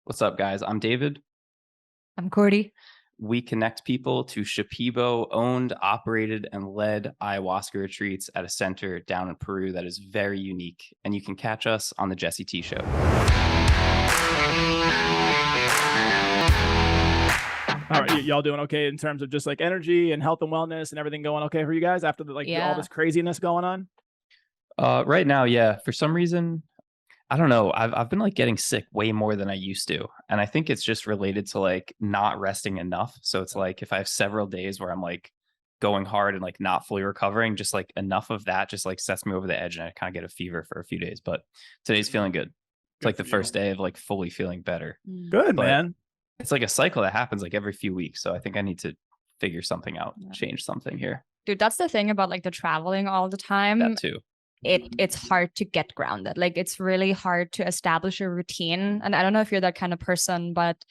What's up, guys? I'm David. I'm Cordy. We connect people to Shipibo owned, operated, and led ayahuasca retreats at a center down in Peru that is very unique. And you can catch us on The Jesse T Show. All right, y'all doing okay in terms of just like energy and health and wellness and everything going okay for you guys after all this craziness going on? Right now, yeah. For some reason, I don't know. I've been like getting sick way more than I used to. And I think it's just related to like not resting enough. So it's like if I have several days where I'm like going hard and like not fully recovering, just like enough of that just like sets me over the edge and I kind of get a fever for a few days. But today's feeling good. It's like the first day of like fully feeling better. Good, But man. it's like a cycle that happens like every few weeks. So I think I need to figure something out, change something here. Dude, that's the thing about like the traveling all the time. That too. It's hard to get grounded. Like it's really hard to establish a routine. And I don't know if you're that kind of person, but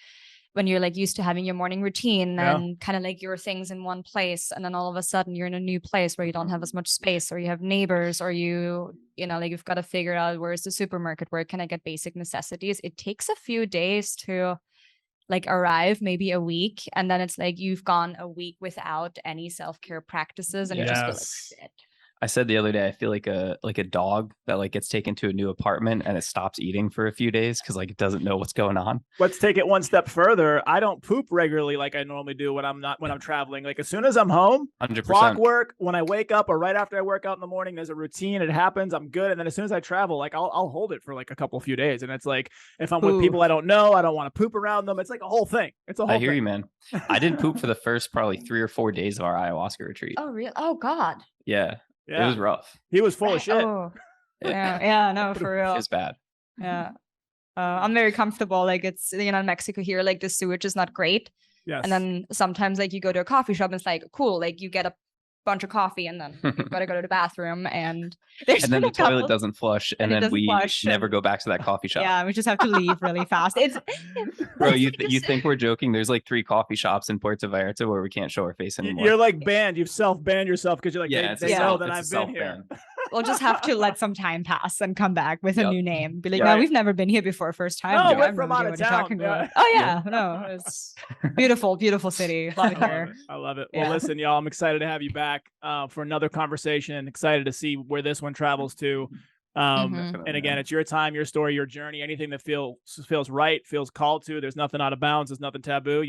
when you're like used to having your morning routine and kind of like your things in one place, and then all of a sudden you're in a new place where you don't have as much space, or you have neighbors, or like you've got to figure out where's the supermarket, where can I get basic necessities. It takes a few days to like arrive, maybe a week, and then it's like you've gone a week without any self-care practices and you just feel like shit. I said the other day, I feel like a dog that like gets taken to a new apartment and it stops eating for a few days because like it doesn't know what's going on. Let's take it one step further. I don't poop regularly like I normally do when I'm traveling. Like as soon as I'm home, 100%. clockwork, when I wake up or right after I work out in the morning, there's a routine. It happens. I'm good. And then as soon as I travel, like I'll hold it for like a few days. And it's like if I'm with people I don't know, I don't want to poop around them. It's like a whole thing. It's a whole I hear thing. you, man. I didn't poop for the first probably 3 or 4 days of our ayahuasca retreat. Oh, really? Oh, God. Yeah. It was rough. He was full of shit. Oh. Yeah, no, for real. It's bad. Yeah. I'm very comfortable. Like it's, in Mexico here, like the sewage is not great. Yes. And then sometimes like you go to a coffee shop and it's like, cool, like you get a bunch of coffee and then you've got to go to the bathroom and there's and then the toilet doesn't flush and then we never go back to that coffee shop. Yeah, we just have to leave really fast. It's Bro, you think we're joking? There's like 3 coffee shops in Puerto Vallarta where we can't show our face anymore. You're like banned. You've self-banned yourself because you're like, they know that I've been here. We'll just have to let some time pass and come back with a new name. Be like, no, we've never been here before. First time. No, we're from out of town. Oh yeah, no, it's beautiful, beautiful city. Love it here. I love it. Well, listen, y'all, I'm excited to have you back for another conversation. Excited to see where this one travels to. And again, it's your time, your story, your journey. Anything that feels right, feels called to. There's nothing out of bounds. There's nothing taboo.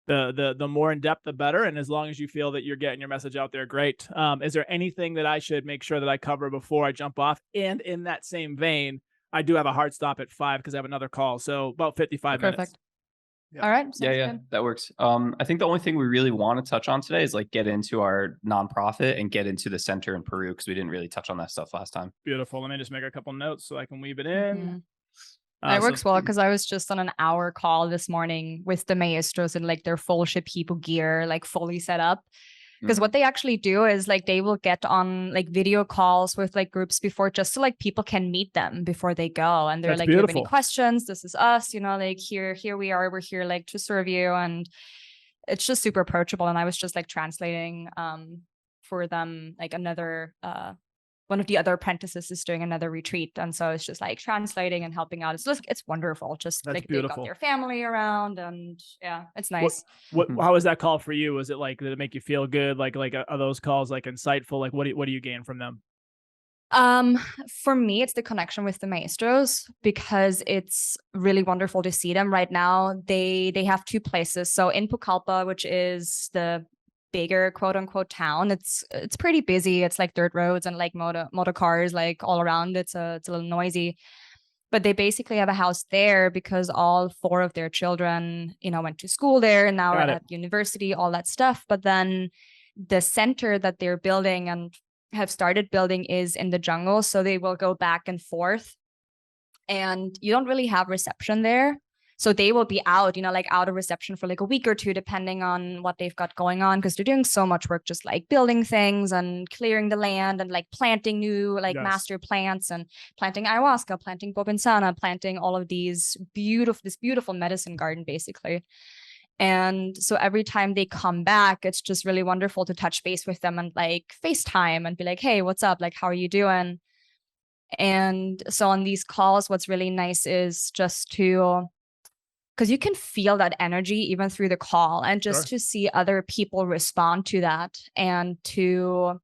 The more in depth, the better. And as long as you feel that you're getting your message out there, great. Is there anything that I should make sure that I cover before I jump off? And in that same vein, I do have a hard stop at 5 because I have another call. So about 55 minutes. Perfect. Yeah. All right. Yeah, that works. I think the only thing we really want to touch on today is like get into our nonprofit and get into the center in Peru because we didn't really touch on that stuff last time. Beautiful. Let me just make a couple notes so I can weave it in. It works well because I was just on an hour call this morning with the Maestros in like their full Shipibo gear, like fully set up. Because what they actually do is like they will get on like video calls with like groups before just so like people can meet them before they go. And they're like, you have any questions? This is us, like here we are. We're here like to serve you. And it's just super approachable. And I was just like translating for them like another one of the other apprentices is doing another retreat. And so it's just like translating and helping out. It's wonderful. Just like they've got their family around and it's nice. How was that call for you? Was it like, did it make you feel good? Like are those calls like insightful? Like what do you gain from them? For me, it's the connection with the Maestros because it's really wonderful to see them right now. They have 2 places. So in Pucallpa, which is the bigger quote unquote town, it's pretty busy. It's like dirt roads and like motor cars like all around. It's a little noisy, but they basically have a house there because all 4 of their children went to school there and now are at university, all that stuff. But then the center that they're building and have started building is in the jungle, so they will go back and forth and you don't really have reception there. So they will be out, like out of reception for like a week or 2, depending on what they've got going on, because they're doing so much work, just like building things and clearing the land and like planting new like master plants and planting ayahuasca, planting bobinsana, planting all of this beautiful medicine garden, basically. And so every time they come back, it's just really wonderful to touch base with them and like FaceTime and be like, hey, what's up? Like, how are you doing? And so on these calls, what's really nice is just to because you can feel that energy even through the call, and just to see other people respond to that and to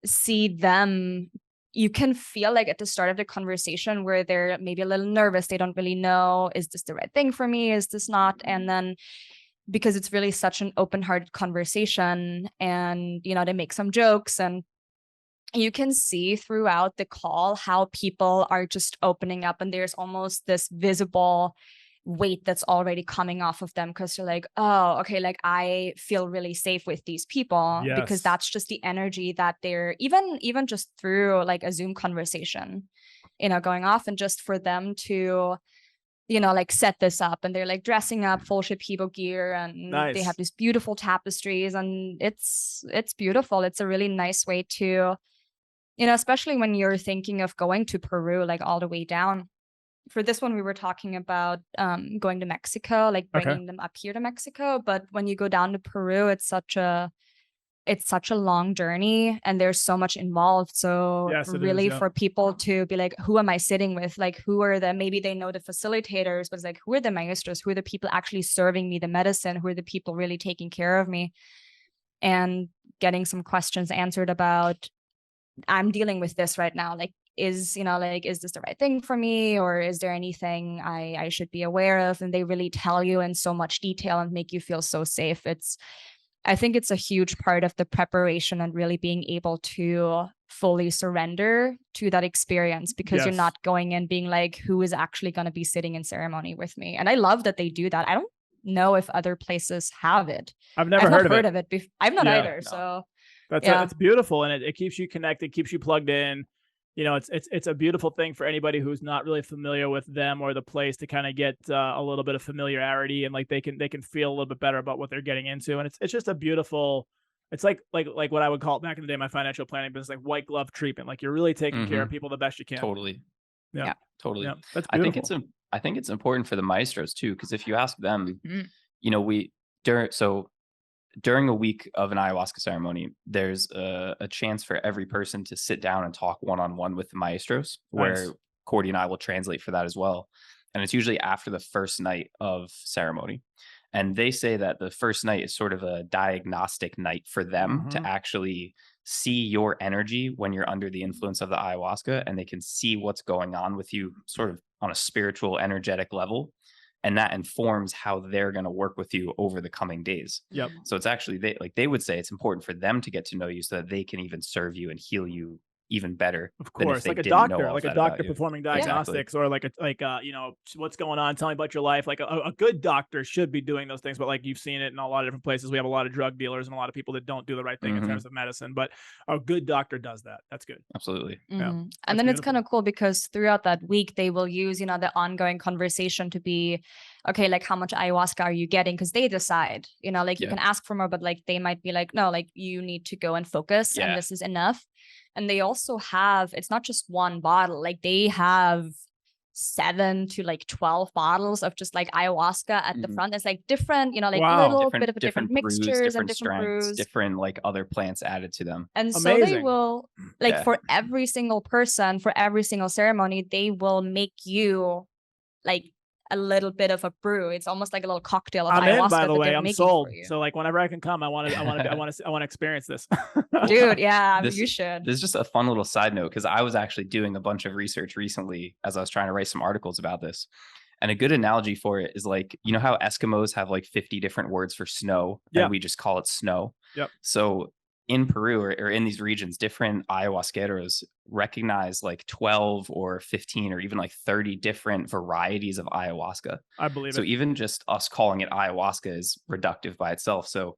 see them, you can feel like at the start of the conversation where they're maybe a little nervous. They don't really know, is this the right thing for me? Is this not? And then because it's really such an open-hearted conversation, and, you know, they make some jokes, and you can see throughout the call how people are just opening up, and there's almost this visible weight that's already coming off of them, because they're like, oh, okay, like I feel really safe with these people, because that's just the energy that they're even just through like a Zoom conversation, you know, going off, and just for them to, you know, like set this up, and they're like dressing up full Shipibo gear, and they have these beautiful tapestries, and it's beautiful. It's a really nice way to, you know, especially when you're thinking of going to Peru, like all the way down. For this one, we were talking about going to Mexico, like bringing them up here to Mexico. But when you go down to Peru, it's such a long journey, and there's so much involved. So really for people to be like, who am I sitting with? Like, who are maybe they know the facilitators, but it's like, who are the maestros? Who are the people actually serving me the medicine? Who are the people really taking care of me? And getting some questions answered about, I'm dealing with this right now. Like, is this the right thing for me? Or is there anything I should be aware of? And they really tell you in so much detail and make you feel so safe. I think it's a huge part of the preparation and really being able to fully surrender to that experience, because you're not going in being like, who is actually going to be sitting in ceremony with me? And I love that they do that. I don't know if other places have it. I've never heard of it. I've not either. No. So it's beautiful, and it keeps you connected, keeps you plugged in. You know, it's a beautiful thing for anybody who's not really familiar with them or the place to kind of get a little bit of familiarity, and like they can feel a little bit better about what they're getting into. And it's just a beautiful, it's like what I would call back in the day, my financial planning business, like white glove treatment. Like you're really taking care of people the best you can. Totally. Yeah. Totally. Yeah, that's beautiful. I think it's important for the maestros too, because if you ask them, you know, during a week of an ayahuasca ceremony, there's a chance for every person to sit down and talk one-on-one with the maestros, where Cordy and I will translate for that as well. And it's usually after the first night of ceremony. And they say that the first night is sort of a diagnostic night for them to actually see your energy when you're under the influence of the ayahuasca, and they can see what's going on with you sort of on a spiritual, energetic level. And that informs how they're going to work with you over the coming days. Yep. So it's actually, they would say it's important for them to get to know you so that they can even serve you and heal you even better. Of course, like a doctor performing diagnostics, or you know, what's going on, tell me about your life. Like a good doctor should be doing those things, but like you've seen it in a lot of different places. We have a lot of drug dealers and a lot of people that don't do the right thing in terms of medicine, but a good doctor does that. That's good. Absolutely. Yeah. And then it's kind of cool because throughout that week they will use, you know, the ongoing conversation to be, okay, like how much ayahuasca are you getting? Because they decide, you know, like you can ask for more, but like they might be like, no, like you need to go and focus and this is enough. And they also have, it's not just one bottle, like they have 7 to like 12 bottles of just like ayahuasca at the front. It's like different, you know, like a little bit of different mixtures and different brews, different like other plants added to them. And so they will like for every single person, for every single ceremony, they will make you like a little bit of a brew. It's almost like a little cocktail of ayahuasca. In, by the way, I'm sold. So like whenever I can come, I want to experience this. Dude, yeah, you should. This is just a fun little side note, because I was actually doing a bunch of research recently as I was trying to write some articles about this. And a good analogy for it is like, you know how Eskimos have like 50 different words for snow, and we just call it snow. Yep. So in Peru or in these regions, different ayahuasqueros recognize like 12 or 15 or even like 30 different varieties of ayahuasca. I believe so even just us calling it ayahuasca is reductive by itself. So,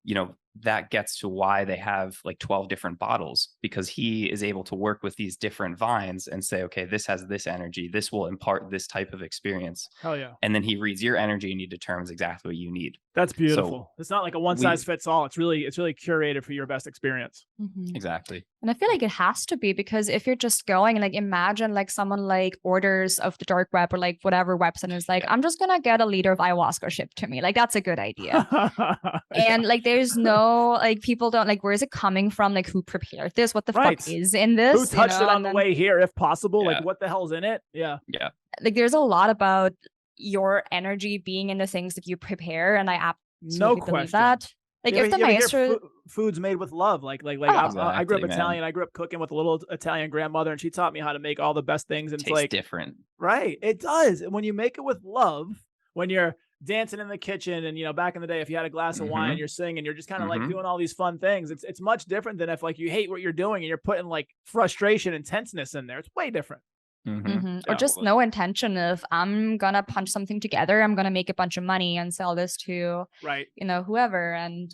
you know, that gets to why they have like 12 different bottles, because he is able to work with these different vines and say, okay, this has this energy, this will impart this type of experience. Hell yeah. And then he reads your energy and he determines exactly what you need. That's beautiful. So it's not like a one size fits all. It's really curated for your best experience. Exactly. And I feel like it has to be, because if you're just going, like imagine like someone like orders of the dark web or like whatever website and is like, I'm just gonna get a liter of ayahuasca shipped to me. Like that's a good idea. And like there's no like people don't like, where is it coming from? Like who prepared this? What the fuck is in this? Who touched it on the way here, if possible? Like what the hell's in it? Yeah. Yeah. Like there's a lot about your energy being in the things that you prepare. And I No absolutely believe question. that. Like if the maestro, food's made with love. Like I grew up Italian. I grew up cooking with a little Italian grandmother, and she taught me how to make all the best things. And Tastes it's like different, right? It does. When you make it with love, when you're dancing in the kitchen, and back in the day, if you had a glass of wine, you're singing, you're just kind of like doing all these fun things. It's much different than if like you hate what you're doing and you're putting like frustration and tenseness in there. It's way different. Or just no intention of I'm gonna punch something together, I'm gonna make a bunch of money and sell this to whoever, and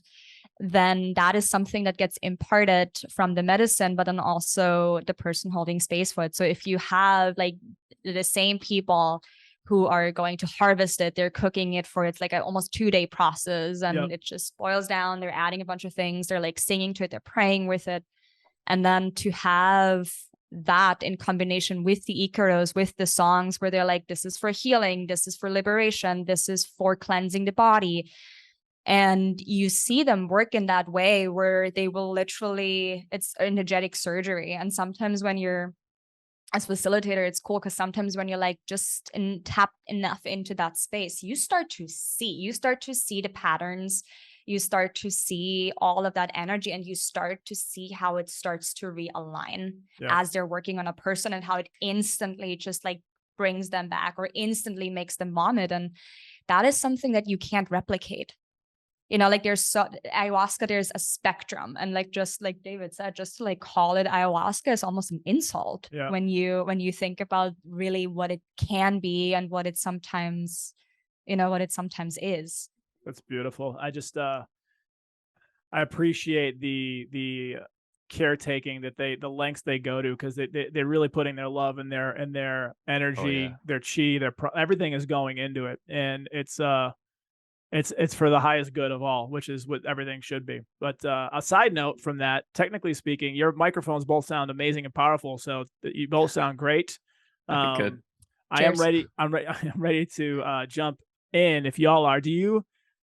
then that is something that gets imparted from the medicine, but then also the person holding space for it. So if you have like the same people who are going to harvest it, they're cooking it for it's like an almost 2-day process, and it just boils down, they're adding a bunch of things, they're like singing to it, they're praying with it, and then to have that in combination with the icaros, with the songs where they're like, this is for healing, this is for liberation, this is for cleansing the body. And you see them work in that way where they will literally, it's energetic surgery. And sometimes when you're as facilitator, it's cool because sometimes when you're like just tap enough into that space, you start to see the patterns, you start to see all of that energy, and you start to see how it starts to realign as they're working on a person, and how it instantly just like brings them back or instantly makes them vomit. And that is something that you can't replicate. Like there's ayahuasca, there's a spectrum, and like just like David said, just to like call it ayahuasca is almost an insult when you think about really what it can be and what it sometimes is. That's beautiful. I just I appreciate the caretaking that the lengths they go to, because they're really putting their love and their energy, their chi, everything is going into it, and it's for the highest good of all, which is what everything should be. But a side note from that, technically speaking, your microphones both sound amazing and powerful, so you both sound great. Good. I am ready. I'm ready to jump in if y'all are.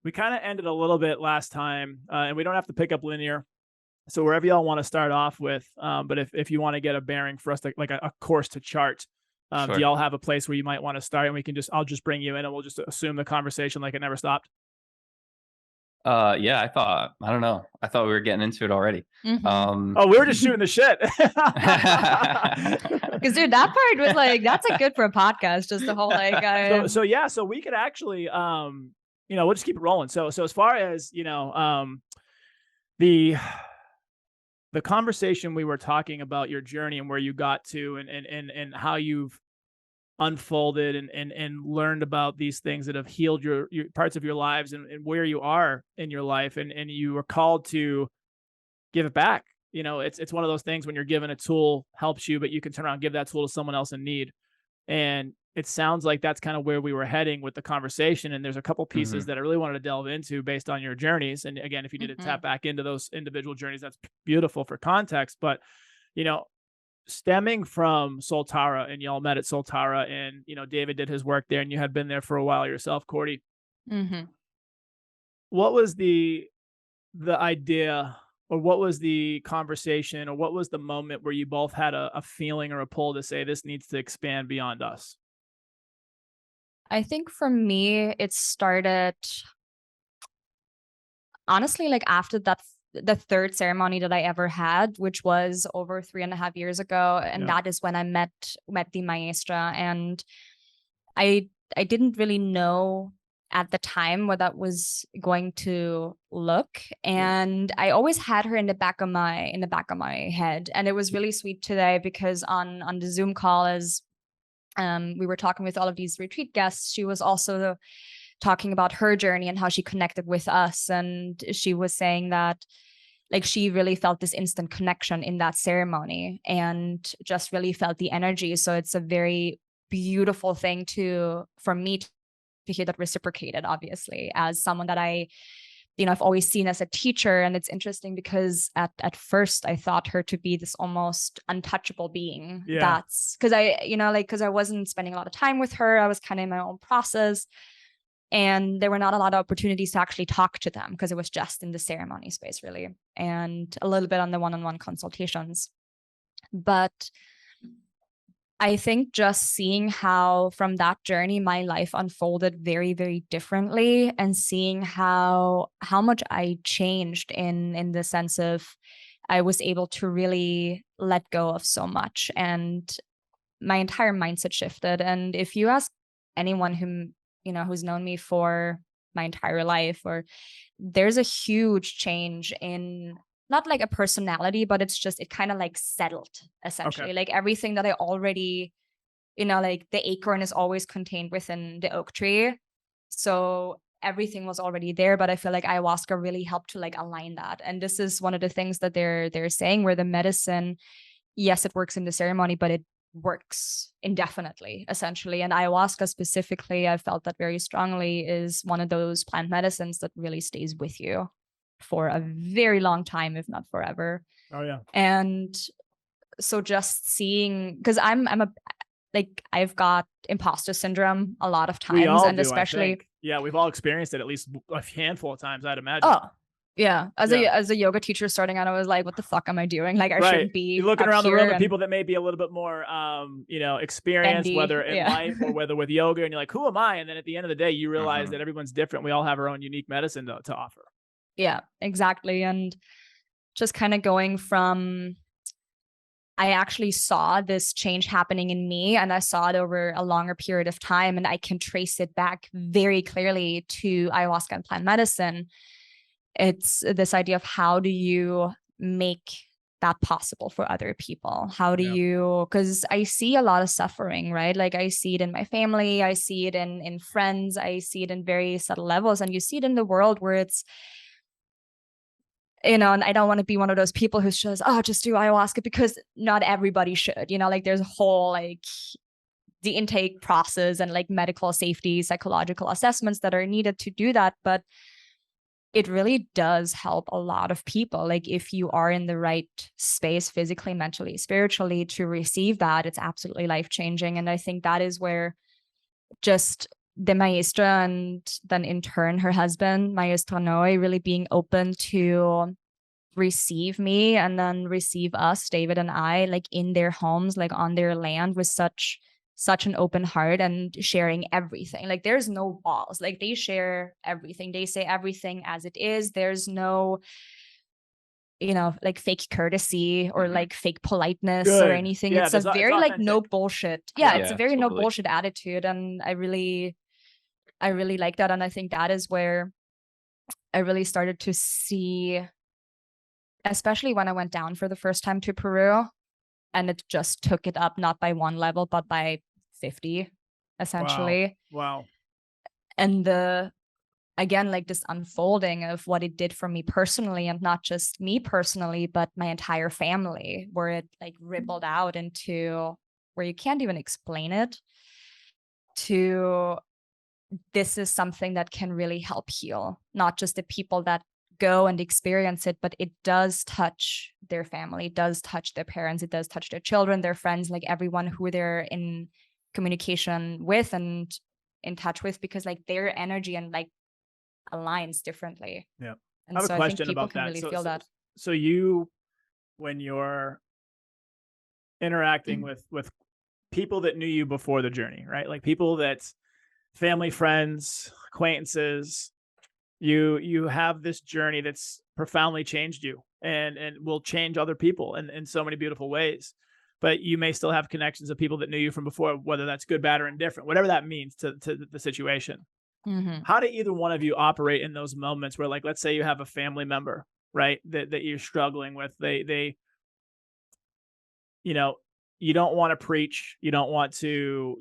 We kind of ended a little bit last time, and we don't have to pick up linear. So wherever y'all want to start off with, but if you want to get a bearing for us, to, like a course to chart, do y'all have a place where you might want to start, and I'll just bring you in, and we'll just assume the conversation like it never stopped. Yeah, I don't know. I thought we were getting into it already. We were just shooting the shit. Because dude, that part was like, that's like good for a podcast, just the whole like so we could actually we'll just keep it rolling. So as far as the conversation, we were talking about your journey and where you got to, and how you've unfolded and learned about these things that have healed your parts of your lives, and where you are in your life, and you were called to give it back. It's one of those things when you're given a tool helps you, but you can turn around and give that tool to someone else in need. And it sounds like that's kind of where we were heading with the conversation. And there's a couple pieces that I really wanted to delve into based on your journeys. And again, if you need to tap back into those individual journeys, that's beautiful for context. But, stemming from Soltara, and y'all met at Soltara, and, David did his work there, and you had been there for a while yourself, Cordy. What was the idea, or what was the conversation, or what was the moment where you both had a feeling or a pull to say, this needs to expand beyond us? I think for me, it started honestly like after the third ceremony that I ever had, which was over 3.5 years ago. And that is when I met the Maestro. And I didn't really know at the time what that was going to look. And I always had her in the back of my head. And it was really sweet today, because on the Zoom call, as we were talking with all of these retreat guests, she was also talking about her journey and how she connected with us. And she was saying that like she really felt this instant connection in that ceremony, and just really felt the energy. So it's a very beautiful thing for me to hear that reciprocated, obviously, as someone that I've always seen as a teacher. And it's interesting because at first I thought her to be this almost untouchable being. That's because I wasn't spending a lot of time with her. I was kind of in my own process, and there were not a lot of opportunities to actually talk to them, because it was just in the ceremony space, really, and a little bit on the one-on-one consultations. But I think just seeing how from that journey my life unfolded very, very differently, and seeing how much I changed in the sense of I was able to really let go of so much, and my entire mindset shifted. And if you ask anyone who's known me for my entire life, or there's a huge change in not like a personality, but it's just, it kind of like settled essentially. Okay. Like everything that I already, like the acorn is always contained within the oak tree. So everything was already there, but I feel like ayahuasca really helped to like align that. And this is one of the things that they're saying, where the medicine, yes, it works in the ceremony, but it works indefinitely, essentially. And ayahuasca specifically, I felt that very strongly, is one of those plant medicines that really stays with you for a very long time, if not forever. Oh yeah. And so just seeing, because I've got imposter syndrome a lot of times. We all and do, especially, yeah, we've all experienced it at least a handful of times, I'd imagine. oh yeah, as a yoga teacher starting out, I was like, what the fuck am I doing? Like, I shouldn't be. You're looking around the room at people that may be a little bit more experienced, bendy, whether in life or whether with yoga, and you're like, who am I? And then at the end of the day, you realize that everyone's different. We all have our own unique medicine to offer. Yeah, exactly. And just kind of going from, I actually saw this change happening in me, and I saw it over a longer period of time, and I can trace it back very clearly to ayahuasca and plant medicine. It's this idea of, how do you make that possible for other people? How do you, because I see a lot of suffering, right? Like I see it in my family, I see it in friends, I see it in very subtle levels, and you see it in the world where it's, and I don't want to be one of those people who says, oh, just do ayahuasca, because not everybody should, like there's a whole like the intake process and like medical safety, psychological assessments that are needed to do that. But it really does help a lot of people. Like if you are in the right space, physically, mentally, spiritually, to receive that, it's absolutely life-changing. And I think that is where just the Maestro, and then in turn her husband, Maestro Noe, really being open to receive me and then receive us, David and I, like in their homes, like on their land, with such an open heart, and sharing everything. Like there's no walls, like they share everything, they say everything as it is. There's no like fake courtesy or like fake politeness or anything. It's a very like no bullshit. It's a very no bullshit attitude, and I really like that. And I think that is where I really started to see, especially when I went down for the first time to Peru, and it just took it up, not by one level, but by 50, essentially. Wow. And again, like this unfolding of what it did for me personally, and not just me personally, but my entire family, where it like rippled out into where you can't even explain it, to this is something that can really help heal, not just the people that go and experience it, but it does touch their family, it does touch their parents, it does touch their children, their friends, like everyone who they're in communication with and in touch with, because like their energy and like aligns differently. Yeah. And I have so a question I think people about can that. really feel that. So you, when you're interacting with people that knew you before the journey, right? Like people that's family, friends, acquaintances, you have this journey that's profoundly changed you and will change other people in so many beautiful ways. But you may still have connections of people that knew you from before, whether that's good, bad, or indifferent, whatever that means to the situation. How do either one of you operate in those moments where, like, let's say you have a family member, right, that you're struggling with, they you don't want to preach, you don't want to,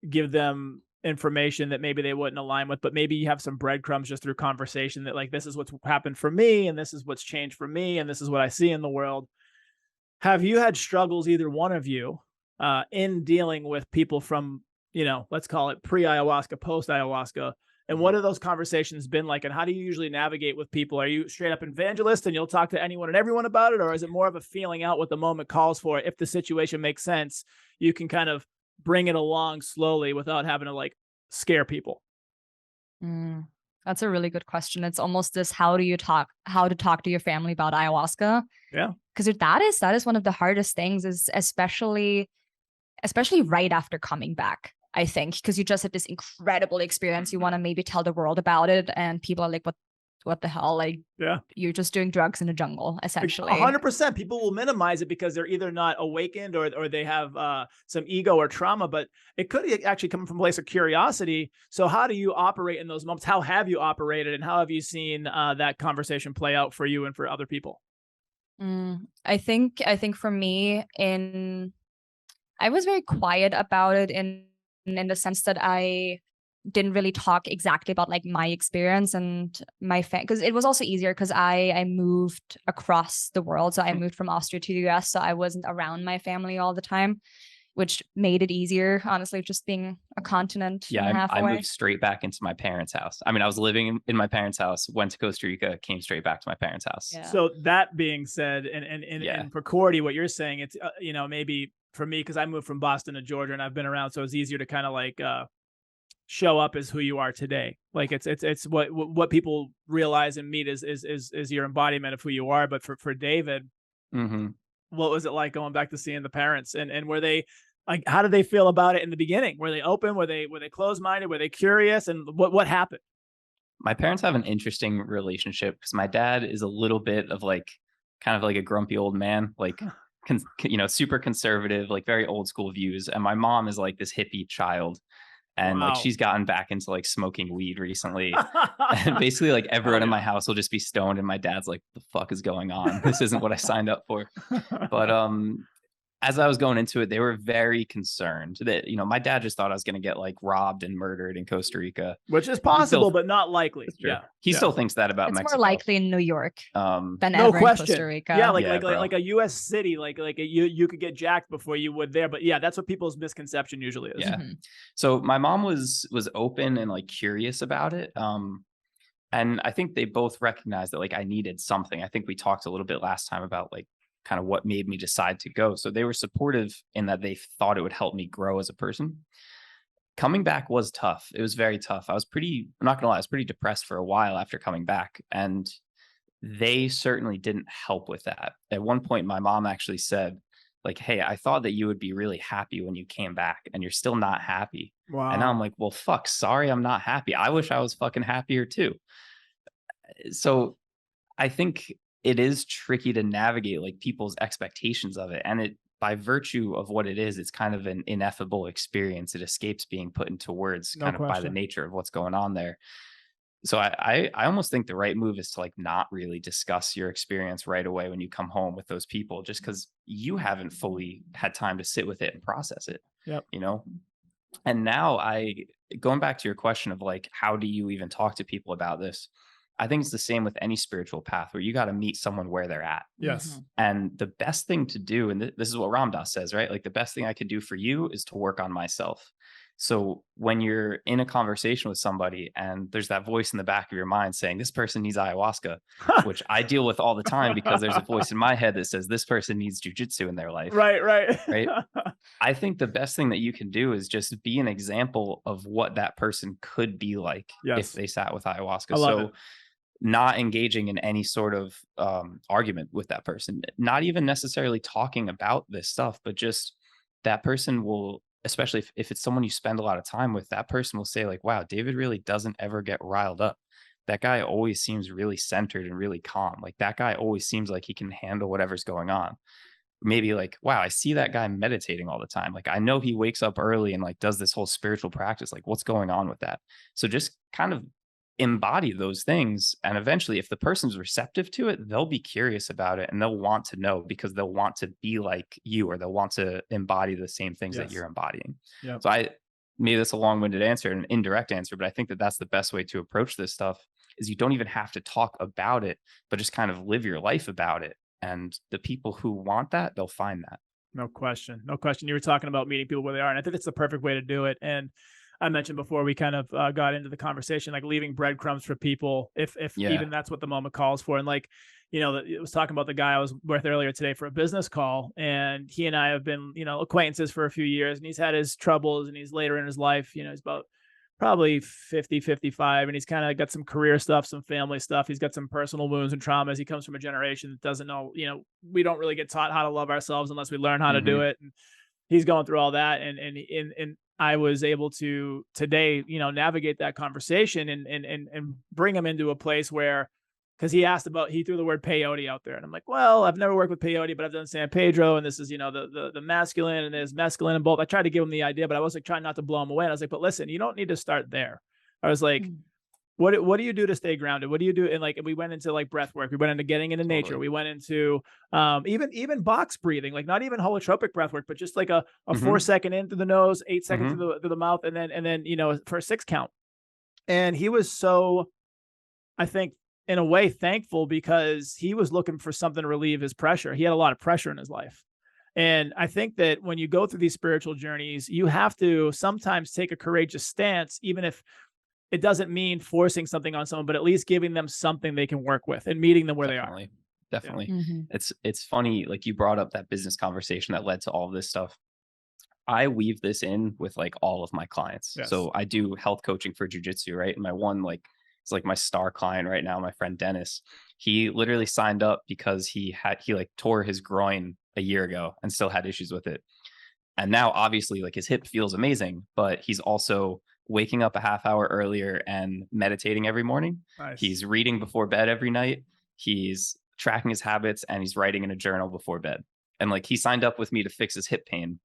give them information that maybe they wouldn't align with, but maybe you have some breadcrumbs just through conversation that, like, this is what's happened for me, and this is what's changed for me, and this is what I see in the world. Have you had struggles, either one of you, in dealing with people from, let's call it pre-ayahuasca, post-ayahuasca? And what have those conversations been like? And how do you usually navigate with people? Are you straight up evangelist and you'll talk to anyone and everyone about it? Or is it more of a feeling out what the moment calls for? If the situation makes sense, you can kind of bring it along slowly without having to like scare people. That's a really good question. It's almost this, how to talk to your family about ayahuasca. Yeah. Because that is one of the hardest things, is especially especially right after coming back, I think, because you just had this incredible experience. You want to maybe tell the world about it, and people are like, what the hell? Like, yeah, you're just doing drugs in the jungle, essentially. 100%. People will minimize it because they're either not awakened or they have some ego or trauma, but it could actually come from a place of curiosity. So how do you operate in those moments? How have you operated, and how have you seen that conversation play out for you and for other people? I think for me, I was very quiet about it in the sense that I didn't really talk exactly about like my experience and my because it was also easier because I moved across the world. So I moved from Austria to the US, so I wasn't around my family all the time, which made it easier, honestly, just being a continent and a half away. I moved straight back into my parents' house. I mean, I was living in my parents' house, went to Costa Rica, came straight back to my parents' house. Yeah. So that being said, and for Cordy, what you're saying, it's maybe for me, because I moved from Boston to Georgia and I've been around, so it's easier to kind of like show up as who you are today. Like it's what people realize and meet is your embodiment of who you are. But for David, what was it like going back to seeing the parents, and were they like, how did they feel about it in the beginning? Were they open? Were they closed-minded? Were they curious? And what happened? My parents have an interesting relationship because my dad is a little bit of like kind of like a grumpy old man, like super conservative, like very old school views, and my mom is like this hippie child. And like she's gotten back into like smoking weed recently. And basically like everyone in my house will just be stoned, and my dad's like, the fuck is going on? This isn't what I signed up for. But as I was going into it, they were very concerned that, my dad just thought I was going to get like robbed and murdered in Costa Rica, which is possible, but not likely. Yeah. He still thinks that about Mexico. It's more likely in New York than no ever question. in Costa Rica. Yeah. Like a US city, like you could get jacked before you would there. But yeah, that's what people's misconception usually is. Yeah. So my mom was open and like curious about it. And I think they both recognized that like I needed something. I think we talked a little bit last time about like kind of what made me decide to go. So they were supportive in that they thought it would help me grow as a person. Coming back was tough. It was very tough. I'm not gonna lie, I was pretty depressed for a while after coming back. And they certainly didn't help with that. At one point, my mom actually said, like, hey, I thought that you would be really happy when you came back, and you're still not happy. Wow. And now I'm like, well, fuck, sorry, I'm not happy. I wish I was fucking happier too. So I think it is tricky to navigate like people's expectations of it. And it, by virtue of what it is, it's kind of an ineffable experience. It escapes being put into words by the nature of what's going on there. So I almost think the right move is to like not really discuss your experience right away when you come home with those people, just because you haven't fully had time to sit with it and process it. Yep. And now going back to your question of like, how do you even talk to people about this? I think it's the same with any spiritual path where you got to meet someone where they're at. Yes. And the best thing to do, and this is what Ram Dass says, right? Like the best thing I could do for you is to work on myself. So when you're in a conversation with somebody and there's that voice in the back of your mind saying this person needs ayahuasca, which I deal with all the time because there's a voice in my head that says this person needs jujitsu in their life. Right. I think the best thing that you can do is just be an example of what that person could be like if they sat with ayahuasca. So not engaging in any sort of argument with that person, not even necessarily talking about this stuff, but just that person will, especially if it's someone you spend a lot of time with, that person will say like, wow, David really doesn't ever get riled up. That guy always seems really centered and really calm. Like that guy always seems like he can handle whatever's going on. Maybe like, wow, I see that guy meditating all the time. Like I know he wakes up early and like does this whole spiritual practice. Like what's going on with that? So just kind of embody those things, and eventually if the person's receptive to it, they'll be curious about it and they'll want to know because they'll want to be like you, or they'll want to embody the same things that you're embodying. So I maybe that's a long-winded answer, an indirect answer, but I think that that's the best way to approach this stuff, is you don't even have to talk about it, but just kind of live your life about it. And the people who want that, they'll find that. No question. You were talking about meeting people where they are, and I think it's the perfect way to do it. And I mentioned before we kind of got into the conversation, like leaving breadcrumbs for people, if even that's what the moment calls for. And like, it was talking about the guy I was with earlier today for a business call, and he and I have been, acquaintances for a few years, and he's had his troubles, and he's later in his life, he's about probably 50, 55. And he's kind of got some career stuff, some family stuff. He's got some personal wounds and traumas. He comes from a generation that doesn't know, we don't really get taught how to love ourselves unless we learn how to do it. And he's going through all that. And I was able to today, you know, navigate that conversation and bring him into a place where, because he threw the word peyote out there. And I'm like, well, I've never worked with peyote, but I've done San Pedro. And this is, you know, the masculine, and there's mescaline and both. I tried to give him the idea, but I was like trying not to blow him away. And I was like, but listen, you don't need to start there. I was like, what do you do to stay grounded? What do you do? And like, we went into like breath work. We went into getting into nature. We went into even box breathing, like not even holotropic breath work, but just like a 4 second in through the nose, 8 seconds through the mouth, and then, you know, for a 6 count. And he was so, I think, in a way, thankful, because he was looking for something to relieve his pressure. He had a lot of pressure in his life. And I think that when you go through these spiritual journeys, you have to sometimes take a courageous stance, even if it doesn't mean forcing something on someone, but at least giving them something they can work with and meeting them where they are. Definitely. It's funny. Like, you brought up that business conversation that led to all of this stuff. I weave this in with like all of my clients. Yes. So I do health coaching for jujitsu, right? And my one, like, it's like my star client right now, my friend Dennis. He literally signed up because he like tore his groin a year ago and still had issues with it. And now obviously like his hip feels amazing, but he's also waking up a half hour earlier and meditating every morning. Nice. He's reading before bed every night. He's tracking his habits, and he's writing in a journal before bed. And like, he signed up with me to fix his hip pain.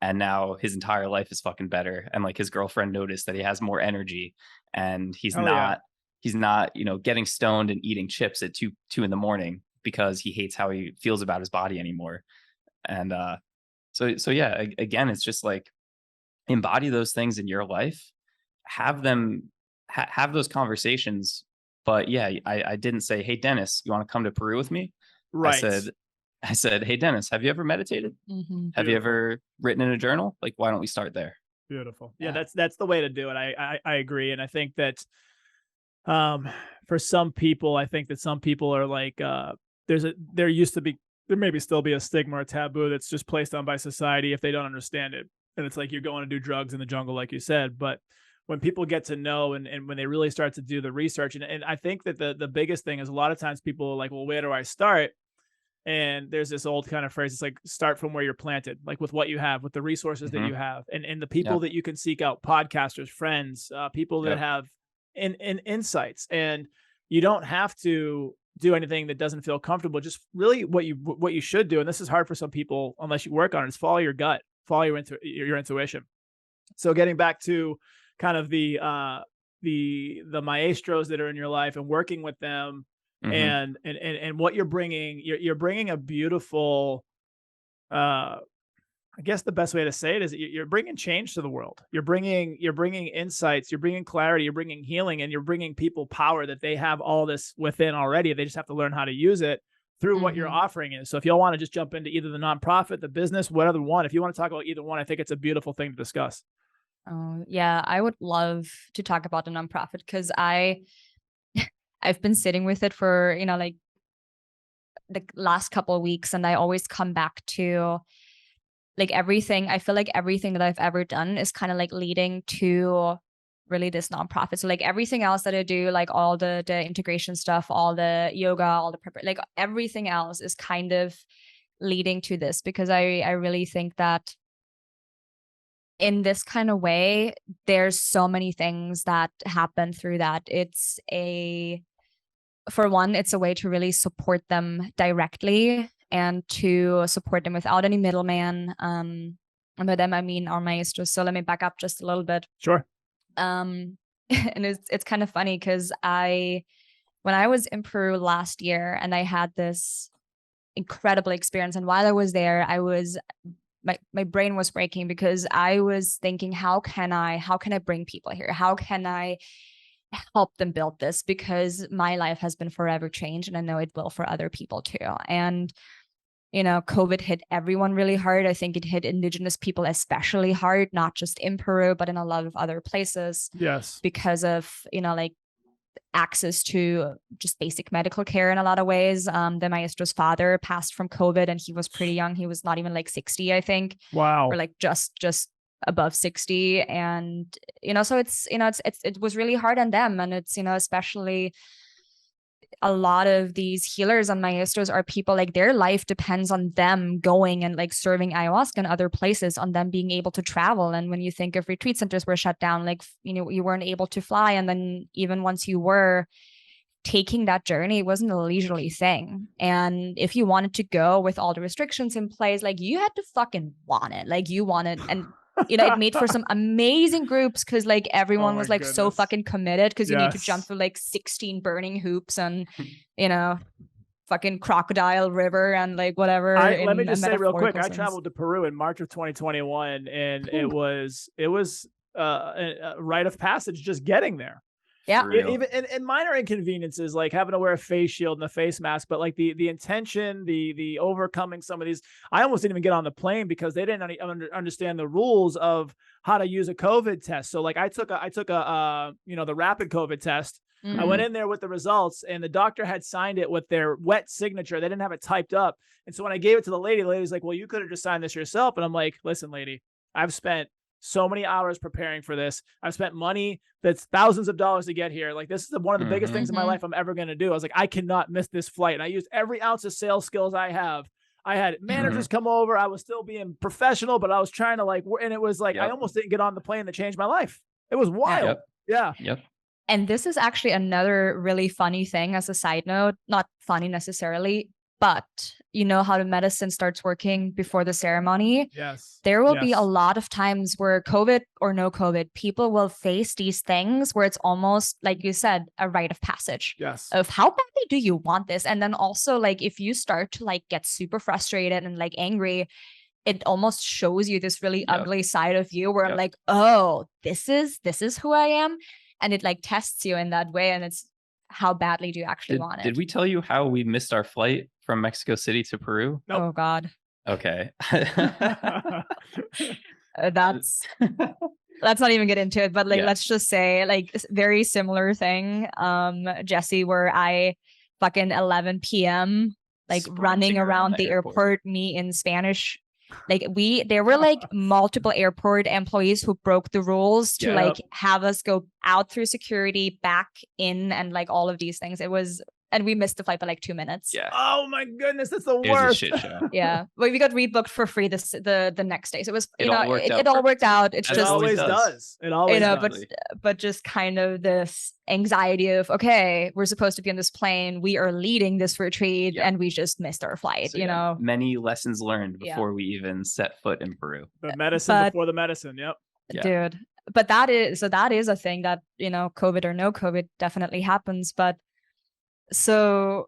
And now his entire life is fucking better. And like, his girlfriend noticed that he has more energy, and he's not, you know, getting stoned and eating chips at 2 in the morning because he hates how he feels about his body anymore. And so yeah, again, it's just like, embody those things in your life, have them have those conversations. But yeah, I didn't say, hey Dennis, you want to come to Peru with me? Right. I said, hey Dennis, have you ever meditated? Have you ever written in a journal? Like, why don't we start there? Beautiful. Yeah, that's the way to do it. I agree. And I think that for some people, I think that some people are like, there maybe still be a stigma or taboo that's just placed on by society if they don't understand it. And it's like, you're going to do drugs in the jungle, like you said. But when people get to know, and when they really start to do the research, and I think that the biggest thing is, a lot of times people are like, well, where do I start? And there's this old kind of phrase, it's like, start from where you're planted, like with what you have, with the resources that you have, and the people that you can seek out, podcasters, friends, people that have insights. And you don't have to do anything that doesn't feel comfortable. Just really what you should do, and this is hard for some people unless you work on it, is follow your gut, follow your intuition. So getting back to kind of the maestros that are in your life and working with them, and what you're bringing a beautiful, I guess the best way to say it is you're bringing change to the world. You're bringing insights, you're bringing clarity, you're bringing healing, and you're bringing people power that they have all this within already. They just have to learn how to use it through what you're offering is. So if y'all want to just jump into either the nonprofit, the business, whatever one, if you want to talk about either one, I think it's a beautiful thing to discuss. Oh, yeah, I would love to talk about the nonprofit, because I've been sitting with it for, like the last couple of weeks, and I always come back to like everything. I feel like everything that I've ever done is kind of like leading to really this nonprofit. So like everything else that I do, like all the integration stuff, all the yoga, all the prep, like everything else is kind of leading to this, because I really think that in this kind of way, there's so many things that happen through that. For one, it's a way to really support them directly and to support them without any middleman. And by them, I mean our Maestro. So let me back up just a little bit. Sure. And it's kind of funny, because when I was in Peru last year, and I had this incredible experience, and while I was there, my brain was breaking, because I was thinking, how can I bring people here? How can I help them build this? Because my life has been forever changed, and I know it will for other people too. And COVID hit everyone really hard. I think it hit indigenous people especially hard, not just in Peru, but in a lot of other places. Yes. Because of, like access to just basic medical care in a lot of ways. The Maestro's father passed from COVID, and he was pretty young. He was not even like 60, I think. Wow. Or like just above 60. And, so it was really hard on them. And it's, especially a lot of these healers and maestros are people like their life depends on them going and like serving ayahuasca in other places, on them being able to travel. And when you think of retreat centers were shut down, like, you weren't able to fly. And then even once you were taking that journey, it wasn't a leisurely thing. And if you wanted to go with all the restrictions in place, like you had to fucking want it. Like you wanted, and it made for some amazing groups because like everyone was like so fucking committed because you need to jump through like 16 burning hoops and fucking crocodile river and like whatever. Let me just say real quick, I traveled to Peru in March of 2021 and it was a rite of passage just getting there. Yeah. Even and minor inconveniences like having to wear a face shield and a face mask, but like the intention, the overcoming some of these, I almost didn't even get on the plane because they didn't understand the rules of how to use a COVID test. So like I took a the rapid COVID test. Mm-hmm. I went in there with the results and the doctor had signed it with their wet signature. They didn't have it typed up. And so when I gave it to the lady's like, well, you could have just signed this yourself. And I'm like, listen, lady, I've spent so many hours preparing for this. I've spent money that's thousands of dollars to get here. Like this is one of the biggest things in my life I'm ever going to do. I was like, I cannot miss this flight. And I used every ounce of sales skills I have. I had managers come over. I was still being professional, but I was trying to like, and it was like, I almost didn't get on the plane that changed my life. It was wild. Yeah. And this is actually another really funny thing as a side note, not funny necessarily, but you know how the medicine starts working before the ceremony. Yes. There will be a lot of times where COVID or no COVID, people will face these things where it's almost, like you said, a rite of passage. Yes. Of how badly do you want this? And then also like, if you start to like get super frustrated and like angry, it almost shows you this really ugly side of you where I'm like, oh, this is who I am. And it like tests you in that way. And it's how badly do you actually want it? Did we tell you how we missed our flight from Mexico City to Peru? Nope. Oh God. Okay. Let's not even get into it, but like, let's just say like very similar thing. Jesse, where I fucking 11 p.m. like running around the airport, me in Spanish. Like there were like multiple airport employees who broke the rules to like have us go out through security, back in, and like all of these things. It was, and we missed the flight by like 2 minutes. Yeah. Oh my goodness, that's the worst. It was a shit show. Yeah, but we got rebooked for free the next day. So it was it all worked out. It's just, it always does. It always does. But just kind of this anxiety of, okay, we're supposed to be on this plane, we are leading this retreat, and we just missed our flight. So, many lessons learned before we even set foot in Peru. The medicine before the medicine. Yep. Dude. But that is a thing that, COVID or no COVID definitely happens. But so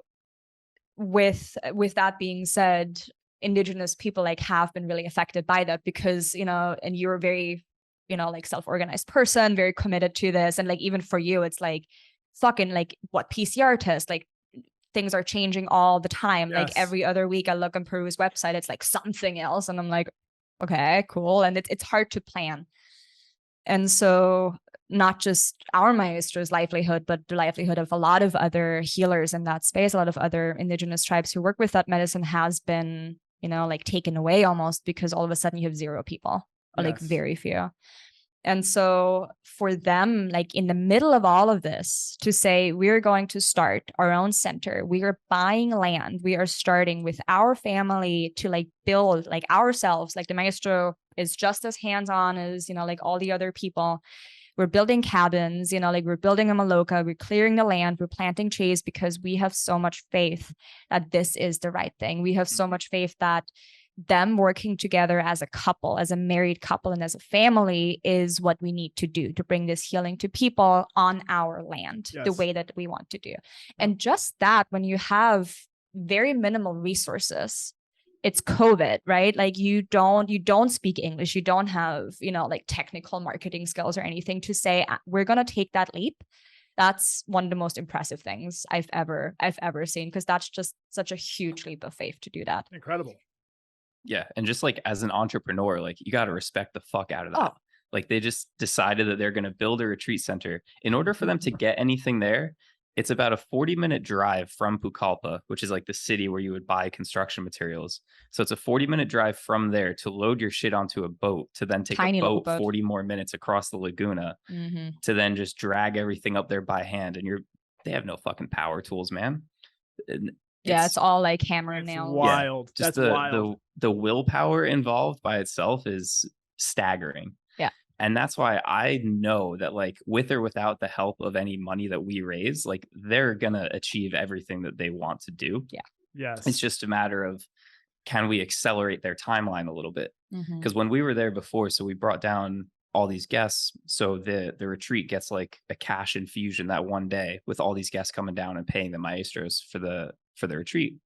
with that being said, Indigenous people like have been really affected by that because, and you're a very, like self-organized person, very committed to this. And like, even for you, it's like fucking like what PCR test, like things are changing all the time. Like every other week I look on Peru's website, it's like something else. And I'm like, okay, cool. And it's hard to plan. And so not just our Maestro's livelihood, but the livelihood of a lot of other healers in that space, a lot of other Indigenous tribes who work with that medicine has been, like taken away almost because all of a sudden you have 0 people or like very few. And so for them, like in the middle of all of this, to say we're going to start our own center, we are buying land, we are starting with our family to like build like ourselves, like the Maestro is just as hands-on as, like all the other people. We're building cabins, like we're building a maloka, we're clearing the land, we're planting trees because we have so much faith that this is the right thing. We have so much faith that them working together as a couple, as a married couple, and as a family is what we need to do to bring this healing to people on our land, the way that we want to do. And just that, when you have very minimal resources, it's COVID, right? Like you don't speak English. You don't have, like technical marketing skills or anything to say, we're going to take that leap. That's one of the most impressive things I've ever seen, because that's just such a huge leap of faith to do that. Incredible. Yeah. And just like as an entrepreneur, like you got to respect the fuck out of that. Like they just decided that they're going to build a retreat center. In order for them to get anything there, it's about a 40-minute drive from Pucallpa, which is like the city where you would buy construction materials. So it's a 40-minute drive from there to load your shit onto a boat, to then take a boat 40 more minutes across the Laguna, to then just drag everything up there by hand. And you're they have no fucking power tools, man. It's all like hammer and nail. Wild. Just That's wild. The willpower involved by itself is staggering. Yeah. And that's why I know that, like, with or without the help of any money that we raise, like, they're gonna achieve everything that they want to do. Yeah. Yes. It's just a matter of, can we accelerate their timeline a little bit? Mhm. Because when we were there before, so we brought down all these guests, so the retreat gets like a cash infusion that one day with all these guests coming down and paying the maestros for the retreat.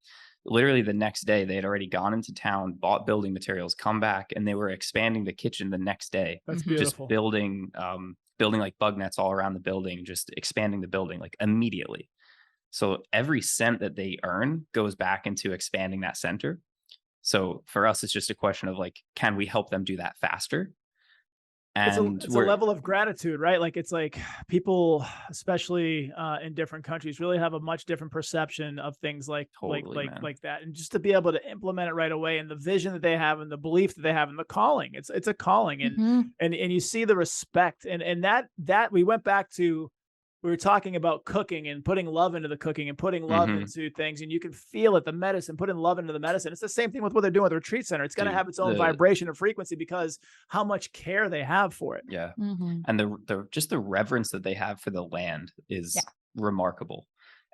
Literally the next day, they had already gone into town, bought building materials, come back, and they were expanding the kitchen the next day. That's Mhm. beautiful. Just building like bug nets all around the building, just expanding the building like immediately. So every cent that they earn goes back into expanding that center. So for us, it's just a question of like, can we help them do that faster? And it's a level of gratitude, right? Like, it's like people, especially in different countries, really have a much different perception of things like that. And just to be able to implement it right away, and the vision that they have, and the belief that they have, and the calling, it's a calling, and Mhm. and you see the respect, and that we went back to. We were talking about cooking and putting love into the cooking and putting love into things, and you can feel it, the medicine, putting love into the medicine. It's the same thing with what they're doing with the retreat center. It's going to have its own vibration and frequency because how much care they have for it. Yeah. Mhm. And the just the reverence that they have for the land is remarkable.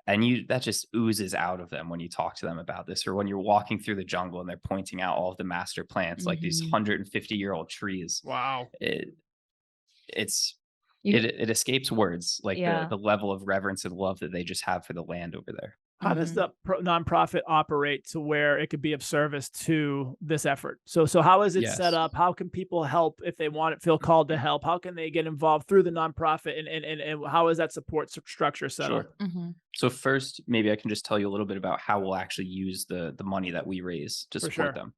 And that just oozes out of them when you talk to them about this, or when you're walking through the jungle and they're pointing out all of the master plants, like these 150-year-old trees. Wow. It escapes words, like the level of reverence and love that they just have for the land over there. How does the nonprofit operate to where it could be of service to this effort? So how is it set up? How can people help if they feel called to help? How can they get involved through the nonprofit, and how is that support structure set up? Mm-hmm. So first, maybe I can just tell you a little bit about how we'll actually use the money that we raise to support them.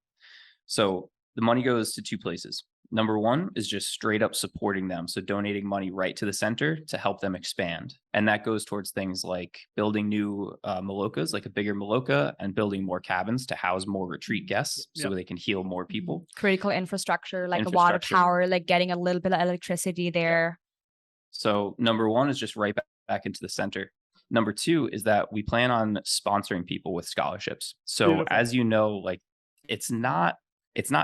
So the money goes to two places. Number one is just straight up supporting them. So donating money right to the center to help them expand. And that goes towards things like building new malokas, like a bigger maloka, and building more cabins to house more retreat guests so they can heal more people. Critical infrastructure, like a water tower, like getting a little bit of electricity there. So number one is just right back into the center. Number two is that we plan on sponsoring people with scholarships. So as you know, like it's not